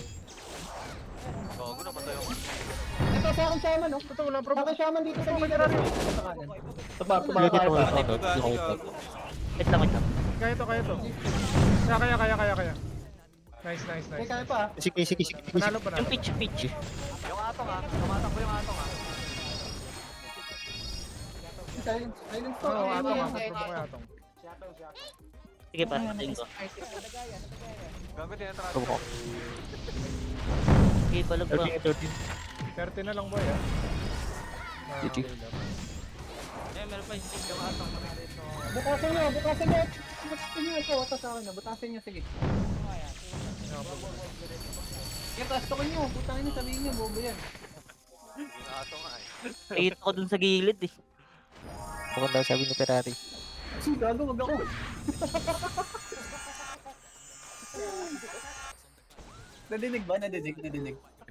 Gago, namatay ako. Ito sa akin shaman, no? Ito, walang Sa provoke. akin shaman dito sa gilid. Sa kanan. Tubar Pwede sa ito akin. Bugatti, gago. Wait lang. Kaya to. Kaya. Nice. Okay, kaya pa. Sige. Panalo. Yung pitch. Yung atong ha, tumatakbo yung atong ha. Silence to. Oo, Ayun, atong ayun. provoke ko atong. Sige par, patayin ko. Gago din ang trash. Provoke. Sige, balag ba? 13. 30 na lang boy ah. GG. meron pa instinct yung asang. Butasin nyo, butasin nyo. Butasin nyo ito, ito sa akin na. Butasin nyo, sige. Kaya tasto ko nyo, putangin nyo, sabihin nyo, bobo yan. Yung aso nga eh. Nakita ko dun sa gilid eh. Mukhang daw sabi ni Ferrari. Sige, gago, wag ako. Nadinig ba? Nadinig.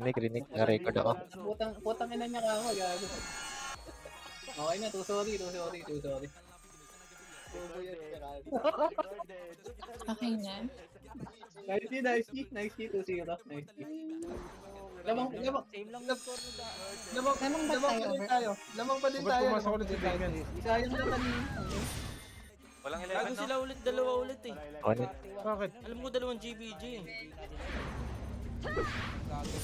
Rinig, na-record ako. Putang ina niya ka ako, gago. Okay na, too sorry. Bobo yan, Ferrari. Okay na. Nice key, 2-0. Nice key. Lamang pa din Ba't tayo. pumasok ulit si Damian? Sayang na kanina. Walang 11 Gago no? sila ulit, dalawa ulit eh. Bakit? Alam ko dalawang GBG eh.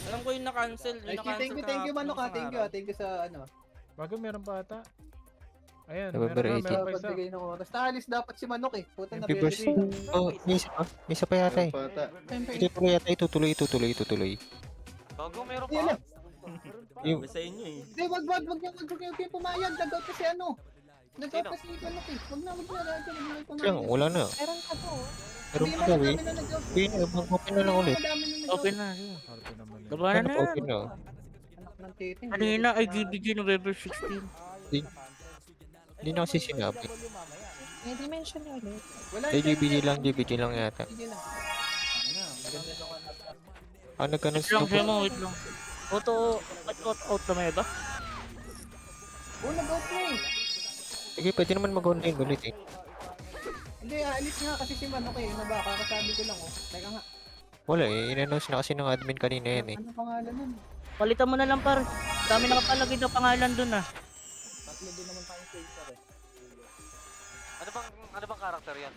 Alam ko yung na-cancel. Yung Nice key, na-cancel thank you, Manok ha. kahapon, isang Thank you sa ano. Bago meron pa ata. Ayan, November meron 18. pa isa. Pagbigay ng oras. Naalis dapat si Manok eh. Puta na Happy birthday. Oh, may isa pa. May isa pa yata eh. Pata. Itutuloy yata, itutuloy. Bago meron Yan pa. na. Yung, Sabi sa inyo eh. Hindi, wag yung pumayag. Nag-out kasi ano. Nag-out kasi Manok eh. Wag na pumayag. siyang, wala na. Meron ka po. Meron pa daw eh. Hindi na, mag-open na lang ulit. Open na. Sige. Arte naman yun. Gabanan na yan. Open na. Anak ng titing. Kanina ay GBG November 16. Hindi na kasi sinabi. May dimension ulit. Wala GBG lang yata. Sige na. Maganda lang ako. Ah, nagkaroon Wait lang, sa Jemo, wait lang. Out na may ba? Oh, nag-out na eh. Sige, pwede naman mag-online ulit eh. Hindi, aalis nga kasi si Manok eh. Ano ba? Kakasabi ko lang oh. Teka nga. Wala eh, in-announce na kasi ng admin kanina yan eh. Ano pangalan nun? Palitan mo na lang par. Dami nakapalagay na pangalan dun ah. Tatlo din naman tayong player eh. Ano bang karakter yan?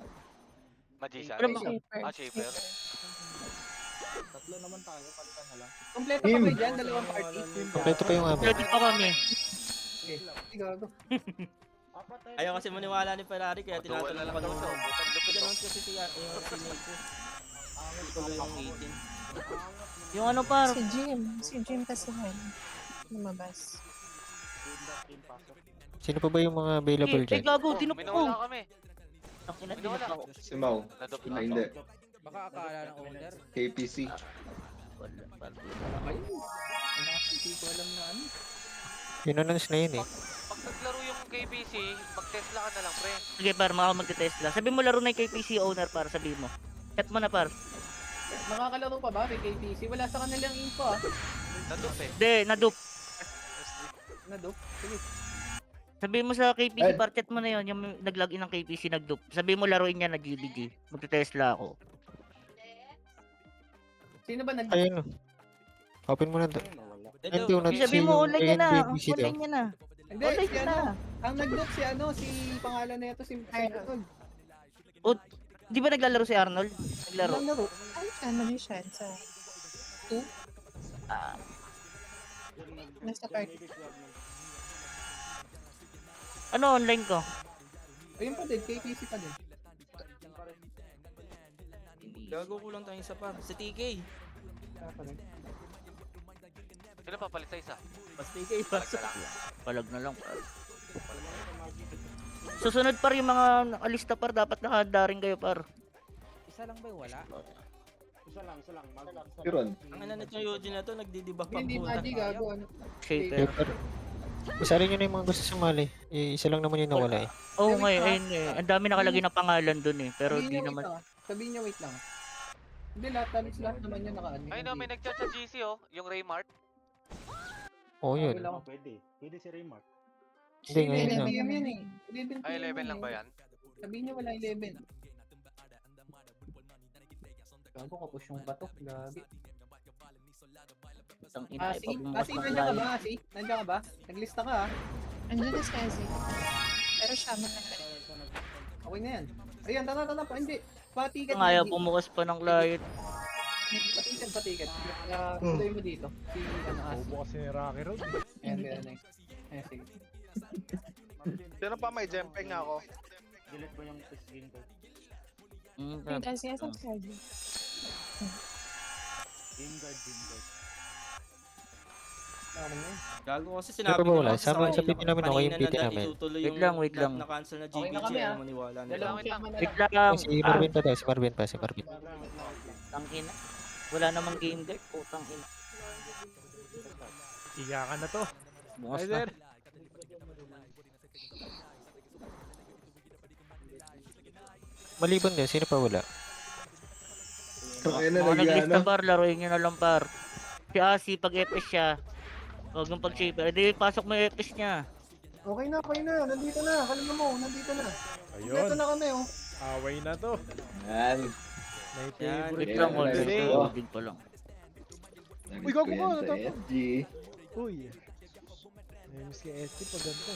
Magician? Ano ba? Shaper? Tatlo naman tayo, palitan na lang. Kompleto Team. pa ba dyan? Dalawang party. Kompleto pa yung amin. Ready pa kami. Okay. Ay, gago. Ayaw kasi maniwala ni Ferrari kaya Dual na tinatanong lang ko daw nung siya. Butang lupit oh. Pag-announce kasi si Nico. Tuloy yung 18. Yung ano par. Si Jim kasi lumabas. Sino pa ba yung mga available Eh, dyan? gago, dinop ko. Minawala kami. Takina, Minawala. dinop ako. Si Mau. Nadop Ah, hindi. Baka akala ng owner. KPC. Wala, par. Hindi ko alam na ano. In-announce na yun eh. Pag naglaro yung KBC, mag-Tesla ka na lang pre. Sige par, maka magte-Tesla. Sabi mo laro na yung KPC owner par, sabi mo. Chat mo na par. Nakakalaro pa ba kay KPC? Wala sa kanilang info ah. Nadop eh. De, nadup. Nadop. Sige. Sabi mo sa KPC par, chat mo na yun. Yung nag-login ng KPC nagdup. Sabi mo laruin niya na GBG. Magte-Tesla ako. Sino ba nag- Ayun. Open mo na. Hindi ko Sabi mo online niya na. KBC daw. Online niya na. Hindi, Online si niya ano. na. Ang nag-loop si ano, si pangalan na ito, si Arnold. O, di ba naglalaro si Arnold? Naglaro. Walang laro. Ano siya? Magician sa... Ah, Nasa party. ano online ko? Ayun pa din, KPC pa din. Gago ko lang tayo isa par. Si TK. Sino papalit sa isa? Mas TK par. Palag na lang par. Susunod par yung mga nakalista par, dapat nakahanda rin kayo par. Isa lang ba yung wala? Piron. Ang ina nito Eugene na to, nagdidibak pang Hindi, puta. Maji, gago. Ano? Shaper. Paper. Isa rin yun na yung mga gusto sumali. Isa lang naman yung nawala eh. Oo nga eh, ayun eh. Ang dami nakalagay na pangalan dun eh. Pero Sabihin di niya, wait naman. lang ah. Sabihin niya, wait lang. Hindi, lahat naman yun naka-ano. Ay no, may nag-chat sa GC oh. Yung Raymart. Oo yun. Wala ko. Hindi Hindi, ngayon na. 11 PM yan eh. 11 Ay, PM 11 lang ba yan? Sabihin niya wala 11. Gago ko push yung bato. Gabi. Ang ina, Asi, ipagbumas Asi, ng nandiyan ka layo. ba? Asi, nandiyan ka ba? Naglista ka ah. Andiyan na si Azzy. Pero siya man lang. Okay na yan. Ayan, tara pa. Hindi. Patikat. Ang ayaw bumukas pa ng client. Patikat. Tuloy mo dito. Si ano Asi. Bobo kasi ni Rocky Road eh. Ayan, kaya nice. Ayan, sige. Sino pa may jempeng ako? Wait, Azzy, asan si Azzy? Gago kasi Ano sinabi pa ba ko wala? lang sa Sa kanila PT namin, okay yung kanina PT na namin. itutuloy Wait yung lang, wait lang. na-cancel na Okay na GBG, kami, ayaw ah. maniwala nila. Dalawang team na Wait lang. lang. Si Marvin pa tayo, si Marvin pa, si Marvin. Tangina. Wala namang game guard. Putang ina. Iyakan na to. Bungas Ay, na. sir. Maliban din, sino pa wala? Tangina Mga naglista nag-ano. par, laruin nyo na lang par. Si Asi, pag FS siya. Huwag yung pag-shaper. Hindi, pasok mo yung FS niya. Okay na. Nandito na. Kalma mo, nandito na. Ayun. Dito na kami, oh. Away na to. Yan. May Yan. favorite Wait Ayun, lang, ayun, order ayun. sa Robin pa lang. Uy, gago Namiss ko ka, yan sa tapos. FG. Uy. Namiss kay ST pag ganito.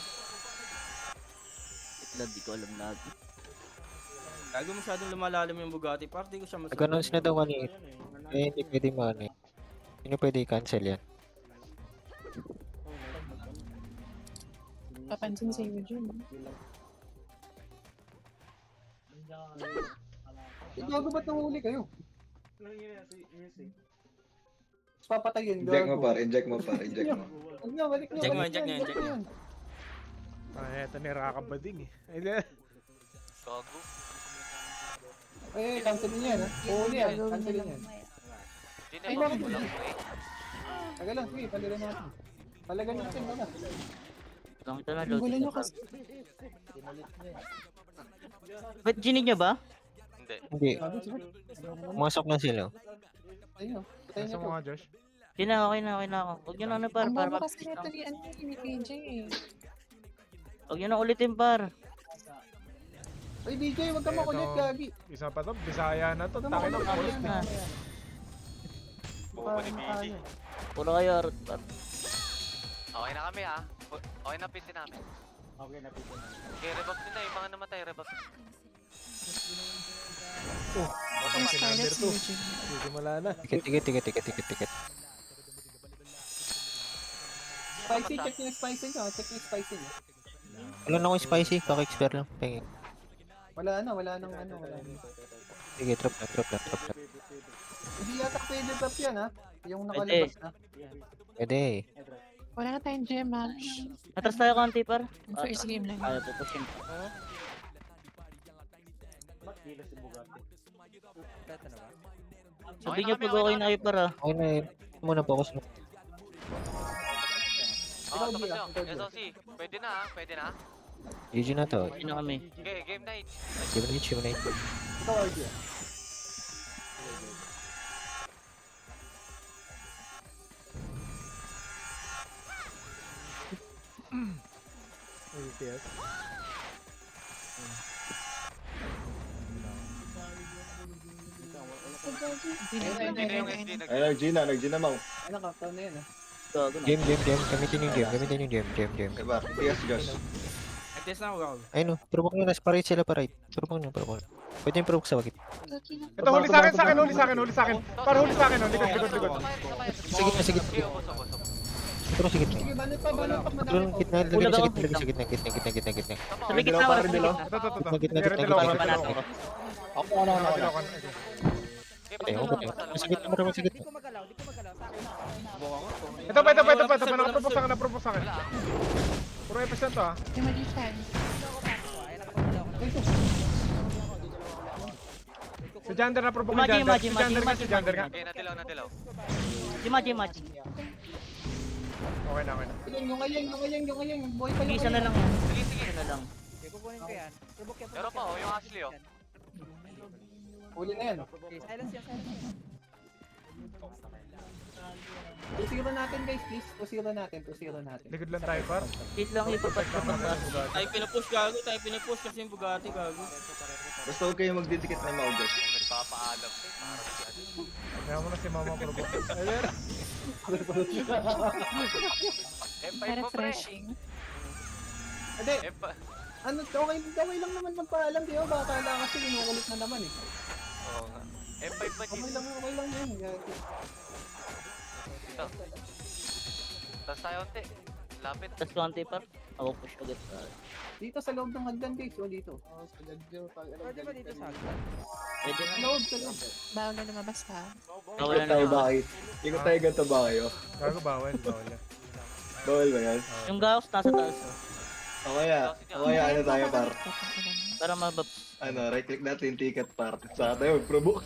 Wait lang, di ko alam lagi. Gago masyadong lumalalim yung Bugatti. Party ko siya mas. Nag-announce na daw kanina. Eh, hindi pwede maano eh. Hindi pwede i-cancel yan. Papansin sa iyo dyan. Gago ba't nanguli kayo? Tapos papatayin. Inject mo par, inject mo par, inject mo. Huwag na, balik na. Inject mo, balik inject na, niya, inject niya. Eto ni Rakabading eh. Ay, sir. Gago. Eh, cancelin yan, ha? Puhuli yan, cancelin yan. Hindi Ay, na bakit? wala ko eh. Taga lang, sige, palirin natin. Palagan natin, wala. Lang ito na, Ang load. gulo nyo kasi. Ba't ginid nyo ba? Hindi. Hindi, Sabi, sige. pumasok na sila. Ayun, oh. Patayin Nasa niyo to. mga Josh. Hindi na, okay na, okay na ako. Huwag nyo na ano par, Ang para bobo kasi mabilis nito lang. ni ano ni PJ eh. Huwag nyo na ulitin par. Ay, BJ, wag ka Eto. makulit, Gagi. Isa pa to, Bisaya na to. Wag ka Takin makulit, ng Gagi. pulos na. Bobo ni BG. Puro kayo arot par. Okay na kami ah. Okay na PC namin. Okay, rebuff din na yung mga namatay, rebuff. Yung Scarlet si Eugene. Simula na. Tiket. Spicy, check yung spicy nyo. Check yung spicy nyo. Wala na akong spicy, kaka-expert lang. Tingin. Wala nang ano, wala na. Sige, drop na. Hindi yata pwede drop yan, ha? Yung nakalabas na. Pwede eh. Wala na tayong gem match. Atras tayo konti par. Yung first game lang. Ayaw pupushin. Ito na ba? Sabihin nyo pag okay na kayo par ah. Okay na eh. Muna focus mo. Oo, tapos nyo. SOC. Pwede na ah, pwede na. GG na to. Hindi na kami. Okay, game night. Game na. Ikaw, RG. ATS. Hindi na yung SD nag... Ay, nag-G na mau. Ano, countdown na yan, ha? Gago na. Game. Gamitin yung game. Diba? PS Josh. Test na ako, gago. Ayun o, provoke nyo na. Parate sila, parate. Provoke nyo. Pwede yung provoke sa wakit. Ito, huli sa akin. Para huli sa akin. Likod. Sige na. Okay, ubos. Siguro, sige. Sige, banat pa, madami pa. Gitna. Ulag ako. Sa gitna. Sa may gitna wala sa gitna. Ito. Gitna. Meron Panat dalawa. ako. Ako. Okay, okay. Sa gitna, marami sa Di gitna. ko magalaw sa akin. Ito. Napropose sa akin. Puro FS to ah. Yung magician. Ay, nakapagalaw ko na. Si Jander na propose Imagine, Jander. imagine, Si Jander ka. imagine. Okay, nadilaw. Match. Okay na. Yung ayang. Buhay pa yung Isa na lang yan. Sige. Isa na lang. Okay, kukunin ko yan. Provoke yan. Meron pa oh, yung Ashley oh. Huli na yan. Okay, silence yan. Tusiro natin, guys, please. Tusiro natin. Likod lang tayo par. Hit lang ipapat ka pa. Tayo pinupush, gago. Tayo pinupush kasi yung Bugatti, gago. Basta huwag kayo magdidikit na mau Josh. Nagpapaalam. Para Kaya mo na si Mama provoke. Ayun. M5 mo pre. Refreshing. Hindi, M5. ano, okay lang naman magpaalam, di ba? Baka kala kasi kinukulit na naman, eh. Oo nga. M5 ba Okay lang yan. Gagi. dito? Tas tayo unti. Lapit. Tapos konti par. Ako push agad. Dito sa loob ng hagdan, guys. O, dito. Pwede ba dito sa akin? Pwede na. Sa loob. Bawal na lumabas ha. Wala Ikot tayo na. ba kayo? Ikot tayo ganito ba kayo? Gago bawal. Bawal ba yan? Yung Gauss nasa taas. O kaya ano tayo par? Para mabab. Ano, right click natin ticket par. Saka tayo mag-provoke.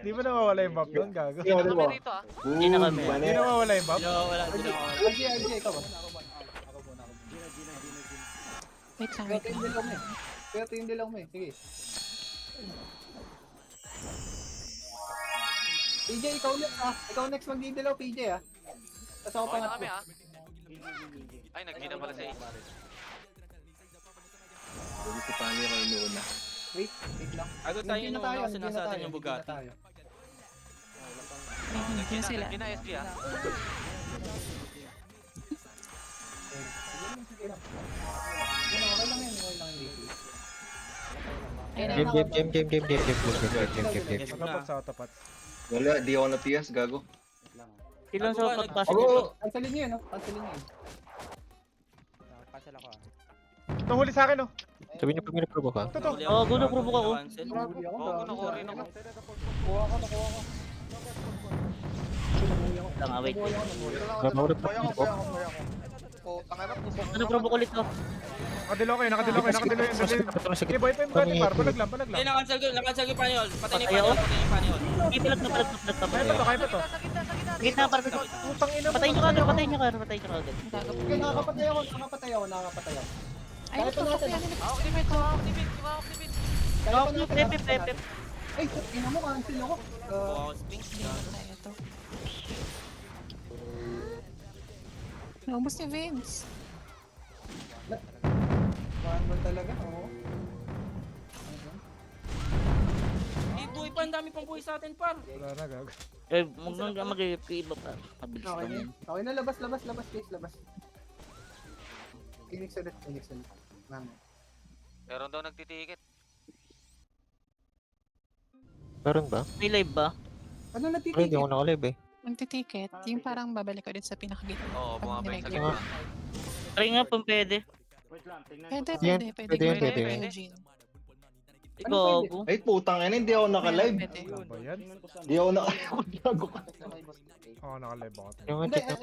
Di ba nawawala yung buff doon, gago? Hindi Kami mo. rito ah. Hindi na kami. Boom, Di nawawala yung buff? Wala, hindi na ako. RJ, ikaw ba? Wait lang, Kaya wait yung lang. dilaw mo eh. Kaya yung dilaw mo eh. Sige. PJ, ikaw next ah. Ikaw next magdidilaw, PJ ah. Tapos ako Okay na pangatlo. kami ah. Ay, nag-gina pala sa H. Hindi si Pani kayo luna. Wait lang. Agad tayo Hindi nung na tayo, kasi hindi na nasa atin tayo, yung hindi na Bugatti. tayo. Hindi na sila. Nag-gina SG ah. Okay lang yan, okay lang yan. Ayun na. Game. Sa tapat, sa tapat. Wala, di ako na-PS, gago. Ilan sa pagpasok Oo, nito? cancelin nyo yun, no? Cancelin nyo yun. Cancel ako ah. Ito huli sa akin, oh. Sabi niyo pag may-provoke ka. Ito. Oo, gulo provoke ako. Cancel. Oo, nakuha rin ako. Kuha ko. Lang, wait. Nakawala pa provoke. Ano provoke ulit to? Nakadilaw kayo. Okay, boy pa yung Bugatti par. Palag lang. Hindi, na-cancel ko yung Panyol. Patay ni Ayaw. Panyol. Hindi, palag na. Kaya pa to. Gitna, para sa Putang ina mo. Patayin nyo kagad, patayin nyo kagad. Okay, nakakapatay ako. Ay, ito, kakayanin na. Activate ko, activate. Activate. Kaya pa natin. Pep. Ay, ina mo, cancel ako. Kaya to. Naubos ni Vince. Manual talaga, oo. Buhay pa, ang dami pang buhay sa atin, par. Wala na, gago. Eh, mag-iba pa. Mabilis Okay na lang. yun. Okay na, labas, please, labas. Phoenix ulit. Mama. Meron daw nagtitikit. Meron ba? May live ba? Ano Pero hindi natitigil? ako nakalive eh. Magti-ticket. Yung parang babalik ulit sa pinakagitna. Oo, bumabalik sa Pag gitna. Try nga pang pwede. Pwede. Pwede. Ikaw, Ay, putang ina, hindi ako naka-live. Ano ba yan? Hindi ako naka-live. Gago ka. Oo, nakalive ako. Yung Hindi, check na.